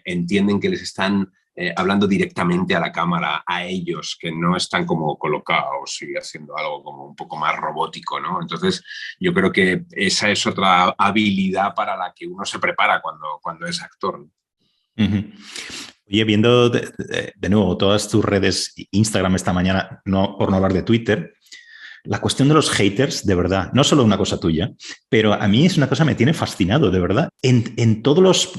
entienden que les están hablando directamente a la cámara, a ellos, que no están como colocados y haciendo algo como un poco más robótico, ¿no? Entonces, yo creo que esa es otra habilidad para la que uno se prepara cuando es actor, ¿no? Oye, viendo de nuevo todas tus redes, Instagram esta mañana, por no hablar de Twitter, la cuestión de los haters, de verdad, no solo una cosa tuya, pero a mí es una cosa que me tiene fascinado, de verdad. En todos los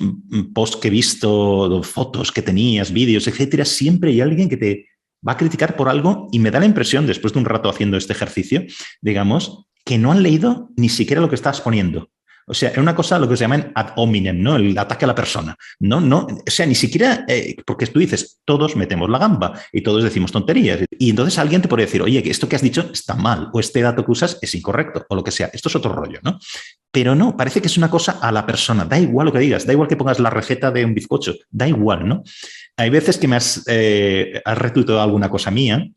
posts que he visto, fotos que tenías, vídeos, etcétera, siempre hay alguien que te va a criticar por algo, y me da la impresión, después de un rato haciendo este ejercicio, digamos, que no han leído ni siquiera lo que estás poniendo. O sea, es una cosa lo que se llama ad hominem, ¿no? El ataque a la persona. No, o sea, ni siquiera, porque tú dices, todos metemos la gamba y todos decimos tonterías. Y entonces alguien te puede decir, oye, que esto que has dicho está mal, o este dato que usas es incorrecto, o lo que sea. Esto es otro rollo, ¿no? Pero no, parece que es una cosa a la persona. Da igual lo que digas, da igual que pongas la receta de un bizcocho, da igual, ¿no? Hay veces que me has retuiteado alguna cosa mía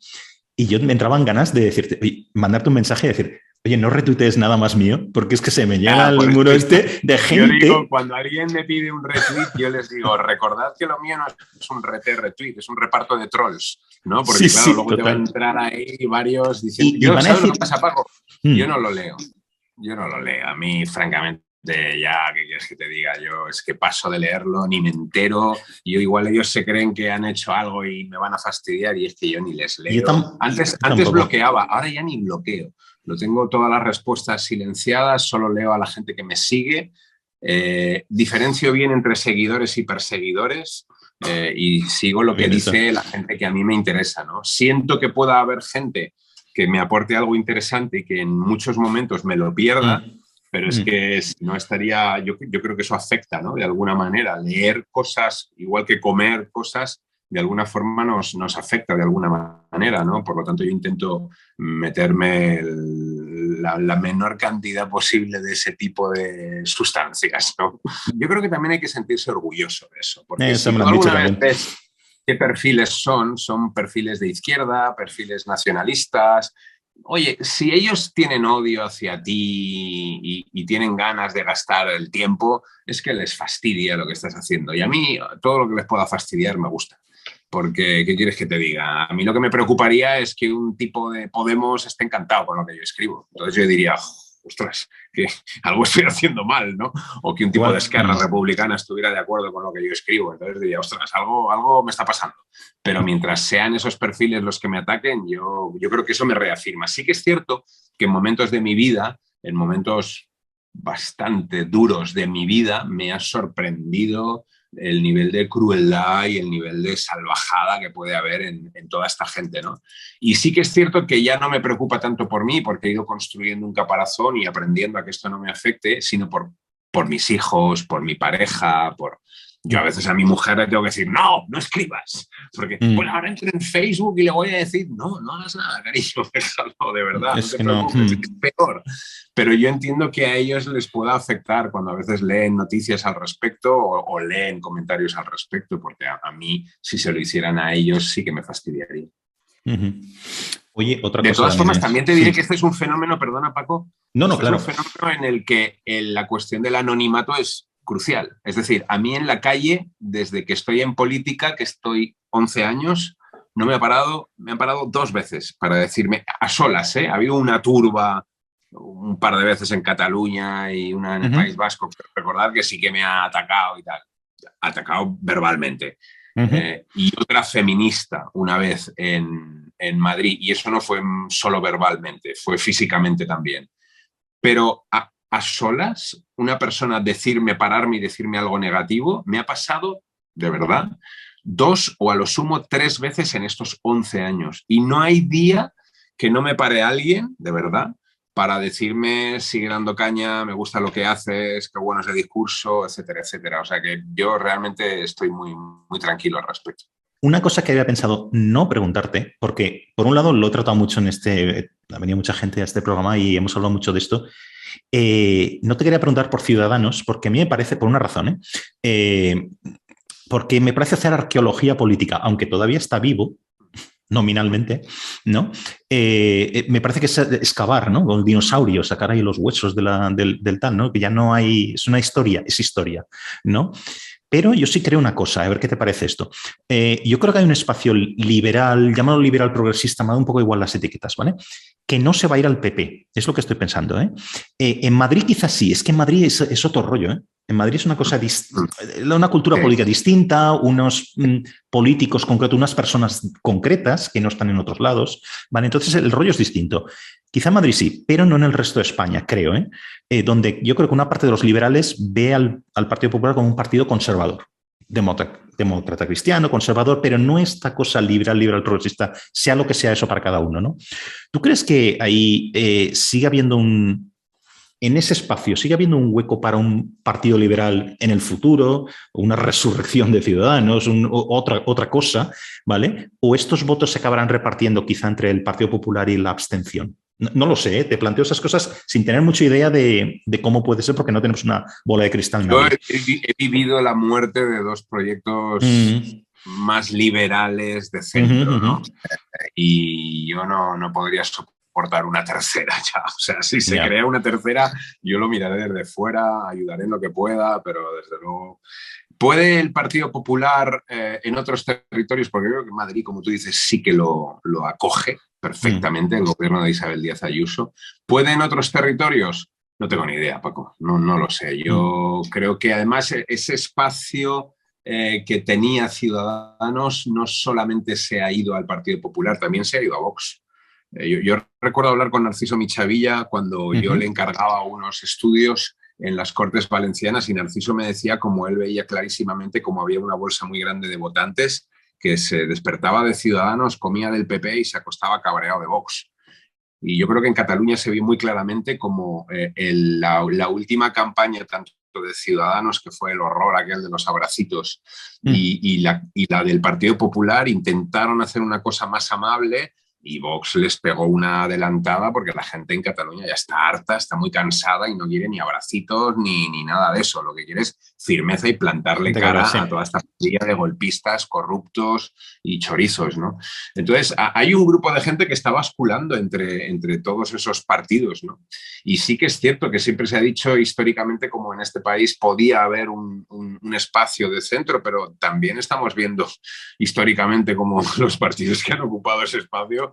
y yo me entraban ganas de decirte, oye, mandarte un mensaje y decir, oye, no retuitees nada más mío, porque es que se me llega el muro de gente. Yo digo, cuando alguien me pide un retweet, yo les digo, recordad que lo mío no es un retweet, es un reparto de trolls, ¿no? Porque sí, claro, luego total. Te van a entrar ahí varios diciendo, ¿sabes lo que pasa, Paco? Yo no lo leo. A mí, francamente, ya, ¿qué quieres que te diga? Yo es que paso de leerlo, ni me entero. Yo igual ellos se creen que han hecho algo y me van a fastidiar, y es que yo ni les leo. Antes bloqueaba, ahora ya ni bloqueo. Lo tengo todas las respuestas silenciadas, solo leo a la gente que me sigue. Diferencio bien entre seguidores y perseguidores, y sigo lo que dice la gente que a mí me interesa, ¿no? Siento que pueda haber gente que me aporte algo interesante y que en muchos momentos me lo pierda, pero es que no estaría, yo creo que eso afecta, ¿no? De alguna manera. Leer cosas, igual que comer cosas, de alguna forma nos afecta de alguna manera, ¿no? Por lo tanto, yo intento meterme la menor cantidad posible de ese tipo de sustancias, ¿no? Yo creo que también hay que sentirse orgulloso de eso, porque si tú alguna vez ves qué perfiles son perfiles de izquierda, perfiles nacionalistas. Oye, si ellos tienen odio hacia ti y tienen ganas de gastar el tiempo, es que les fastidia lo que estás haciendo. Y a mí todo lo que les pueda fastidiar me gusta. Porque, ¿qué quieres que te diga? A mí lo que me preocuparía es que un tipo de Podemos esté encantado con lo que yo escribo. Entonces yo diría, ostras, que algo estoy haciendo mal, ¿no? O que un tipo de Esquerra Republicana estuviera de acuerdo con lo que yo escribo. Entonces diría, ostras, algo me está pasando. Pero mientras sean esos perfiles los que me ataquen, yo creo que eso me reafirma. Sí que es cierto que en momentos de mi vida, en momentos bastante duros de mi vida, me ha sorprendido el nivel de crueldad y el nivel de salvajada que puede haber en toda esta gente, ¿no? Y sí que es cierto que ya no me preocupa tanto por mí, porque he ido construyendo un caparazón y aprendiendo a que esto no me afecte, sino por mis hijos, por mi pareja, Yo a veces a mi mujer le tengo que decir, no escribas, porque bueno, ahora entro en Facebook y le voy a decir, no hagas nada, cariño, déjalo, de verdad, no te preocupes, es peor. Pero yo entiendo que a ellos les pueda afectar cuando a veces leen noticias al respecto o leen comentarios al respecto, porque a mí, si se lo hicieran a ellos, sí que me fastidiaría. Oye, otra cosa. De todas formas, también te diré que este es un fenómeno, perdona Paco, claro. Es un fenómeno en el que la cuestión del anonimato es crucial. Es decir, a mí en la calle, desde que estoy en política, que estoy 11 años, me han parado 2 veces para decirme, a solas, ¿eh? Ha habido una turba un par de veces en Cataluña y una en el País Vasco, pero recordar que sí que me ha atacado y tal. Ha atacado verbalmente. Y otra feminista una vez en Madrid, y eso no fue solo verbalmente, fue físicamente también. Pero a solas, una persona pararme y decirme algo negativo, me ha pasado, de verdad, 2 o a lo sumo 3 veces en estos 11 años. Y no hay día que no me pare alguien, de verdad, para decirme, sigue dando caña, me gusta lo que haces, qué bueno es el discurso, etcétera, etcétera. O sea que yo realmente estoy muy, muy tranquilo al respecto. Una cosa que había pensado no preguntarte, porque por un lado lo he tratado mucho ha venido mucha gente a este programa y hemos hablado mucho de esto. No te quería preguntar por Ciudadanos, porque a mí me parece, por una razón, porque me parece hacer arqueología política, aunque todavía está vivo, nominalmente, ¿no? Me parece que es excavar, ¿no? Con el dinosaurio, sacar ahí los huesos del tal, ¿no? Que ya no hay, es una historia, es historia, ¿no? Pero yo sí creo una cosa, a ver qué te parece esto. Yo creo que hay un espacio liberal, llamado liberal progresista, me da un poco igual las etiquetas, ¿vale? Que no se va a ir al PP, es lo que estoy pensando, ¿eh? En Madrid quizás sí, es que en Madrid es otro rollo, ¿eh? En Madrid es una cosa una cultura política distinta, unos políticos concretos, unas personas concretas que no están en otros lados, ¿vale? Entonces el rollo es distinto. Quizá en Madrid sí, pero no en el resto de España, creo, ¿eh? Donde yo creo que una parte de los liberales ve al Partido Popular como un partido conservador, demócrata cristiano, conservador, pero no esta cosa liberal progresista, sea lo que sea eso para cada uno, ¿no? ¿Tú crees que ahí sigue habiendo en ese espacio, sigue habiendo un hueco para un partido liberal en el futuro, una resurrección de Ciudadanos, otra cosa, ¿vale? ¿O estos votos se acabarán repartiendo quizá entre el Partido Popular y la abstención? No lo sé, te planteo esas cosas sin tener mucha idea de cómo puede ser, porque no tenemos una bola de cristal. Yo he vivido la muerte de 2 proyectos más liberales de centro, ¿no? Y yo no podría soportar una tercera ya. O sea, si se crea una tercera, yo lo miraré desde fuera, ayudaré en lo que pueda, pero desde luego... ¿Puede el Partido Popular en otros territorios? Porque creo que Madrid, como tú dices, sí que lo acoge perfectamente, el gobierno de Isabel Díaz Ayuso. ¿Puede en otros territorios? No tengo ni idea, Paco, no lo sé. Yo creo que además ese espacio que tenía Ciudadanos no solamente se ha ido al Partido Popular, también se ha ido a Vox. Yo recuerdo hablar con Narciso Michavilla cuando yo le encargaba unos estudios en las Cortes Valencianas y Narciso me decía como él veía clarísimamente como había una bolsa muy grande de votantes que se despertaba de Ciudadanos, comía del PP y se acostaba cabreado de Vox. Y yo creo que en Cataluña se vio muy claramente como la última campaña, tanto de Ciudadanos, que fue el horror aquel de los abracitos, y la del Partido Popular, intentaron hacer una cosa más amable, y Vox les pegó una adelantada porque la gente en Cataluña ya está harta, está muy cansada y no quiere ni abracitos ni nada de eso. Lo que quiere es firmeza y plantarle cara a toda esta pandilla de golpistas, corruptos y chorizos, ¿no? Entonces, hay un grupo de gente que está basculando entre todos esos partidos, ¿no? Y sí que es cierto que siempre se ha dicho históricamente como en este país podía haber un espacio de centro, pero también estamos viendo históricamente como los partidos que han ocupado ese espacio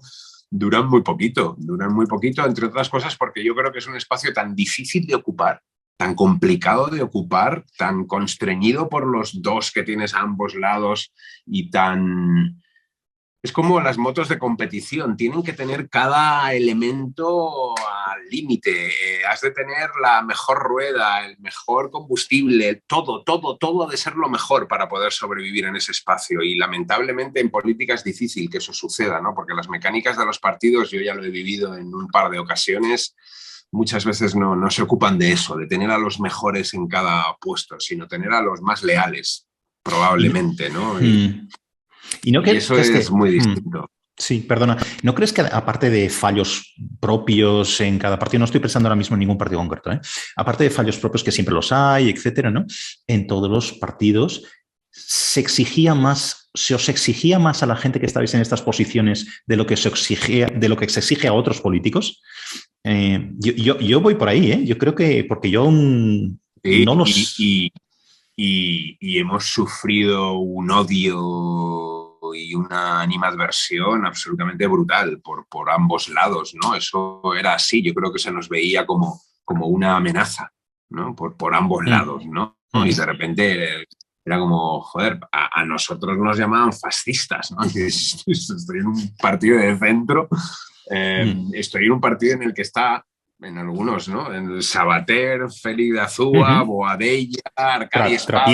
duran muy poquito, entre otras cosas porque yo creo que es un espacio tan difícil de ocupar, tan complicado de ocupar, tan constreñido por los dos que tienes a ambos lados y tan... Es como las motos de competición, tienen que tener cada elemento al límite. Has de tener la mejor rueda, el mejor combustible, todo ha de ser lo mejor para poder sobrevivir en ese espacio. Y lamentablemente en política es difícil que eso suceda, ¿no? Porque las mecánicas de los partidos, yo ya lo he vivido en un par de ocasiones, muchas veces no se ocupan de eso, de tener a los mejores en cada puesto, sino tener a los más leales, probablemente, ¿no? ¿Y no eso es muy distinto? Sí, perdona. ¿No crees que aparte de fallos propios en cada partido, no estoy pensando ahora mismo en ningún partido concreto, aparte de fallos propios que siempre los hay, etcétera, ¿no? En todos los partidos se os exigía más a la gente que estabais en estas posiciones de lo que se exige a otros políticos? Yo voy por ahí, Yo creo que porque yo no los... Y hemos sufrido un odio y una animadversión absolutamente brutal por ambos lados, ¿no? Eso era así, yo creo que se nos veía como una amenaza, ¿no? Por ambos lados, ¿no? Y de repente era como, joder, a nosotros nos llamaban fascistas, ¿no? Estoy en un partido de centro, estoy en un partido en el que está... En algunos, ¿no? En Sabater, Félix de Azúa, Boadella, Arcadi Espada...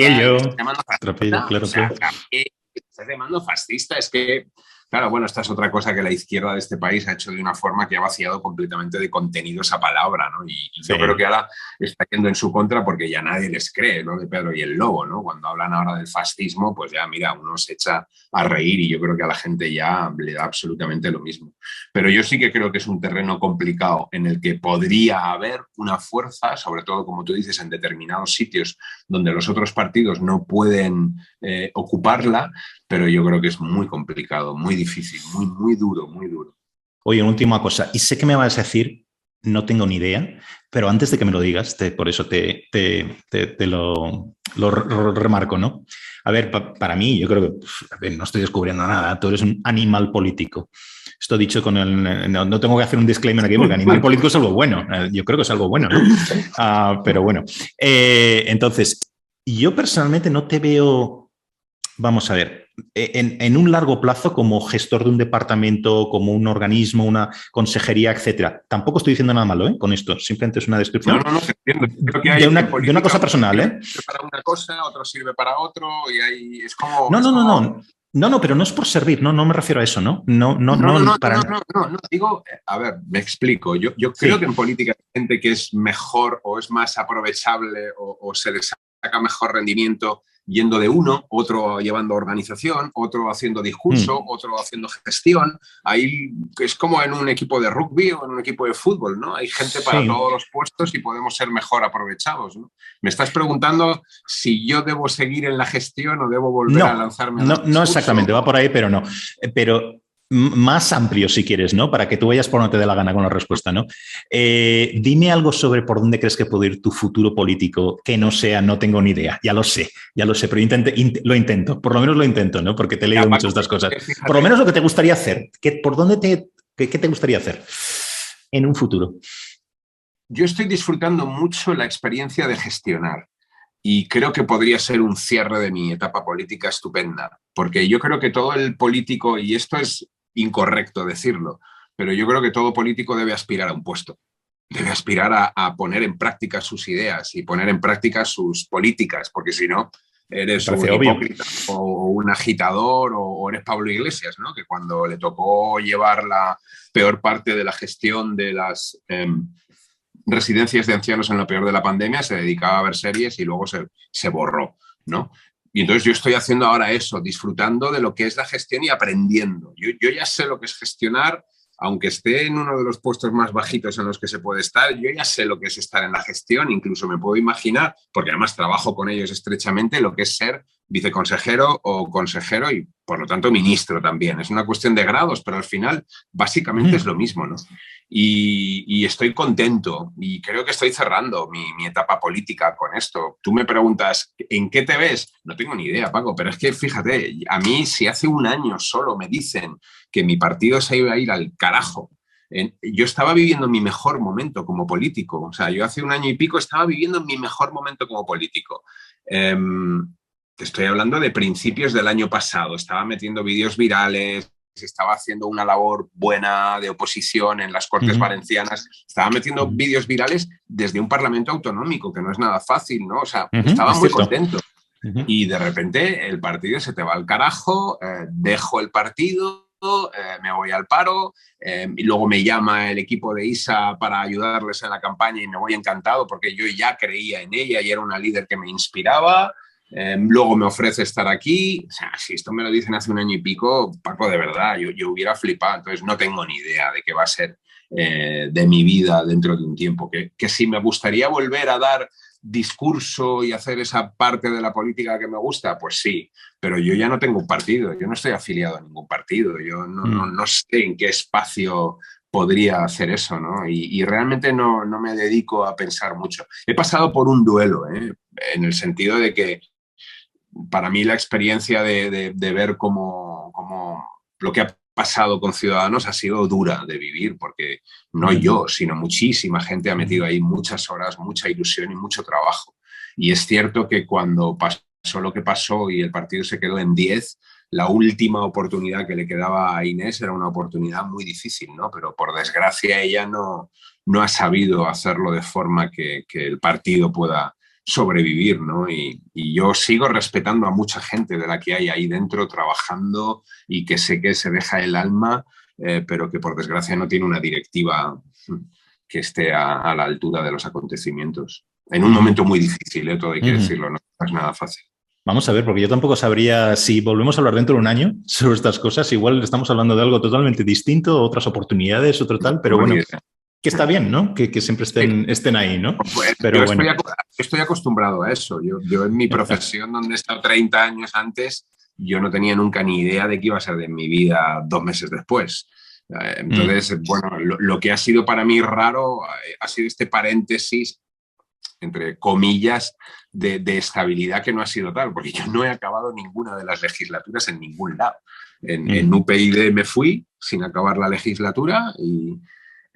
Trapiello, claro. Estás llamando fascista, es que... Claro, bueno, esta es otra cosa que la izquierda de este país ha hecho de una forma que ha vaciado completamente de contenido esa palabra, ¿no? Y yo creo que ahora está yendo en su contra porque ya nadie les cree, ¿no? De Pedro y el Lobo, ¿no? Cuando hablan ahora del fascismo, pues ya, mira, uno se echa a reír y yo creo que a la gente ya le da absolutamente lo mismo. Pero yo sí que creo que es un terreno complicado en el que podría haber una fuerza, sobre todo, como tú dices, en determinados sitios donde los otros partidos no pueden ocuparla, pero yo creo que es muy complicado, muy difícil, muy duro. Oye, una última cosa, y sé que me vas a decir, no tengo ni idea, pero antes de que me lo digas, por eso te lo remarco, ¿no? A ver, para mí, yo creo que no estoy descubriendo nada, tú eres un animal político. Esto dicho con no tengo que hacer un disclaimer aquí porque animal político es algo bueno, yo creo que es algo bueno, ¿no? Pero bueno, entonces, yo personalmente no te veo, vamos a ver, en un largo plazo como gestor de un departamento, como un organismo, una consejería, etcétera. Tampoco estoy diciendo nada malo, con esto. Simplemente es una descripción. No, entiendo. Creo que de una cosa personal, sirve para una cosa, otro sirve para otro y ahí es como... No, pero no es por servir, no me refiero a eso, ¿no? No, digo, a ver, me explico. Yo creo que en política hay gente que es mejor o es más aprovechable o se les saca mejor rendimiento yendo de uno, otro llevando organización, otro haciendo discurso, otro haciendo gestión. Ahí es como en un equipo de rugby o en un equipo de fútbol, ¿no? Hay gente para todos los puestos y podemos ser mejor aprovechados, ¿no? Me estás preguntando si yo debo seguir en la gestión o debo volver a lanzarme al discurso. No exactamente, va por ahí, pero no. Pero más amplio, si quieres, ¿no? Para que tú vayas por donde te dé la gana con la respuesta, ¿no? Dime algo sobre por dónde crees que puede ir tu futuro político, que no sea, no tengo ni idea, ya lo sé, pero lo intento, por lo menos lo intento, ¿no? Porque te he leído muchas de estas cosas. Por lo menos lo que te gustaría hacer, ¿qué te gustaría hacer en un futuro? Yo estoy disfrutando mucho la experiencia de gestionar. Y creo que podría ser un cierre de mi etapa política estupenda, porque yo creo que todo el político, y esto es incorrecto decirlo, pero yo creo que todo político debe aspirar a un puesto, debe aspirar a poner en práctica sus ideas y poner en práctica sus políticas, porque si no, eres parece un obvio. hipócrita o un agitador o eres Pablo Iglesias, ¿no? Que cuando le tocó llevar la peor parte de la gestión de las residencias de ancianos en lo peor de la pandemia, se dedicaba a ver series y luego se borró, ¿no? Y entonces yo estoy haciendo ahora eso, disfrutando de lo que es la gestión y aprendiendo. Yo ya sé lo que es gestionar, aunque esté en uno de los puestos más bajitos en los que se puede estar, yo ya sé lo que es estar en la gestión, incluso me puedo imaginar, porque además trabajo con ellos estrechamente, lo que es ser viceconsejero o consejero y por lo tanto ministro también. Es una cuestión de grados, pero al final básicamente es lo mismo, ¿no? Y estoy contento y creo que estoy cerrando mi etapa política con esto. Tú me preguntas, ¿en qué te ves? No tengo ni idea, Paco, pero es que fíjate, a mí si hace un año solo me dicen que mi partido se iba a ir al carajo, yo estaba viviendo mi mejor momento como político. O sea, yo hace un año y pico estaba viviendo mi mejor momento como político. Te estoy hablando de principios del año pasado. Estaba metiendo vídeos virales, estaba haciendo una labor buena de oposición en las Cortes Valencianas, estaba metiendo vídeos virales desde un Parlamento autonómico, que no es nada fácil, ¿no? O sea, estaba muy contento. Y de repente el partido se te va al carajo, dejo el partido, me voy al paro, y luego me llama el equipo de ISA para ayudarles en la campaña y me voy encantado porque yo ya creía en ella y era una líder que me inspiraba. Luego me ofrece estar aquí. O sea, si esto me lo dicen hace un año y pico, Paco, de verdad, yo hubiera flipado. Entonces no tengo ni idea de qué va a ser de mi vida dentro de un tiempo. Que si me gustaría volver a dar discurso y hacer esa parte de la política que me gusta, pues sí, pero yo ya no tengo un partido, yo no estoy afiliado a ningún partido, yo no sé en qué espacio podría hacer eso, ¿no? Y realmente no me dedico a pensar mucho. He pasado por un duelo, en el sentido de que para mí la experiencia de ver cómo lo que ha pasado con Ciudadanos ha sido dura de vivir, porque no yo, sino muchísima gente ha metido ahí muchas horas, mucha ilusión y mucho trabajo. Y es cierto que cuando pasó lo que pasó y el partido se quedó en 10, la última oportunidad que le quedaba a Inés era una oportunidad muy difícil, ¿no? Pero por desgracia ella no ha sabido hacerlo de forma que el partido pueda sobrevivir, ¿no? Y yo sigo respetando a mucha gente de la que hay ahí dentro trabajando y que sé que se deja el alma, pero que por desgracia no tiene una directiva que esté a la altura de los acontecimientos. En un momento muy difícil, todo hay que decirlo, no es nada fácil. Vamos a ver, porque yo tampoco sabría si volvemos a hablar dentro de un año sobre estas cosas. Igual estamos hablando de algo totalmente distinto, otras oportunidades, otro tal, pero bueno, que está bien, ¿no? Que siempre estén ahí, ¿no? Pues pero yo estoy acostumbrado a eso. Yo en mi profesión, donde he estado 30 años antes, yo no tenía nunca ni idea de qué iba a ser de mi vida 2 meses después. Entonces, bueno, lo que ha sido para mí raro ha sido este paréntesis, entre comillas, de estabilidad que no ha sido tal, porque yo no he acabado ninguna de las legislaturas en ningún lado. En UPyD me fui sin acabar la legislatura y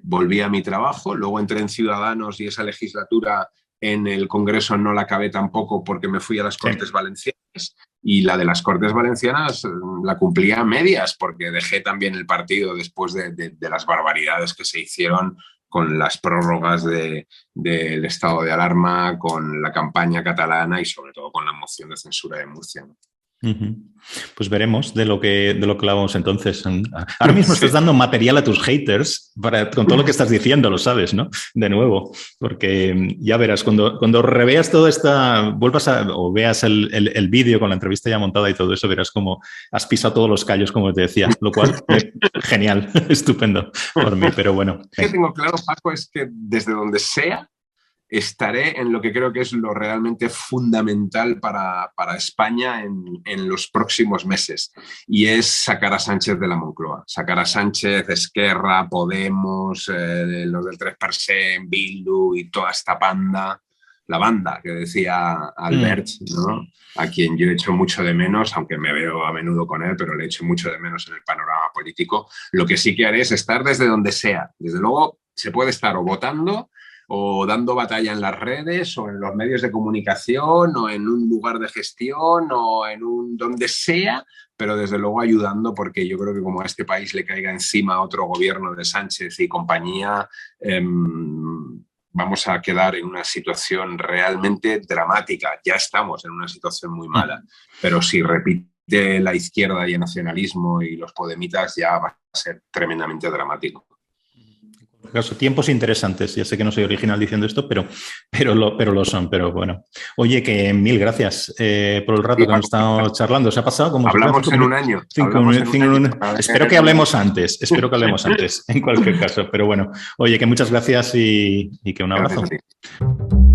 volví a mi trabajo, luego entré en Ciudadanos y esa legislatura en el Congreso no la acabé tampoco porque me fui a las Cortes Valencianas y la de las Cortes Valencianas la cumplí a medias porque dejé también el partido después de las barbaridades que se hicieron con las prórrogas del estado de alarma, con la campaña catalana y sobre todo con la moción de censura de Murcia, ¿no? Pues veremos de lo que hablamos entonces. Ahora mismo estás dando material a tus haters con todo lo que estás diciendo, lo sabes, ¿no? De nuevo, porque ya verás, cuando reveas toda esta, o veas el vídeo con la entrevista ya montada y todo eso, verás cómo has pisado todos los callos, como te decía, lo cual, genial, estupendo por mí, pero bueno. Lo que tengo claro, Paco, es que desde donde sea, estaré en lo que creo que es lo realmente fundamental para España en los próximos meses, y es sacar a Sánchez de la Moncloa, sacar a Sánchez, Esquerra, Podemos, los del 3%, Bildu y toda esta banda, la banda que decía Albert, ¿no? A quien yo echo mucho de menos, aunque me veo a menudo con él, pero le echo mucho de menos en el panorama político. Lo que sí que haré es estar desde donde sea. Desde luego se puede estar o votando, o dando batalla en las redes, o en los medios de comunicación, o en un lugar de gestión, o en donde sea, pero desde luego ayudando, porque yo creo que como a este país le caiga encima otro gobierno de Sánchez y compañía, vamos a quedar en una situación realmente dramática. Ya estamos en una situación muy mala, pero si repite la izquierda y el nacionalismo y los podemitas, ya va a ser tremendamente dramático. Caso, tiempos interesantes. Ya sé que no soy original diciendo esto, pero lo son. Pero bueno. Oye, que mil gracias por el rato que hemos estado charlando. ¿Se ha pasado? Como hablamos en un año. Espero que hablemos antes. En cualquier caso. Pero bueno, oye, que muchas gracias y que un abrazo. Gracias a ti.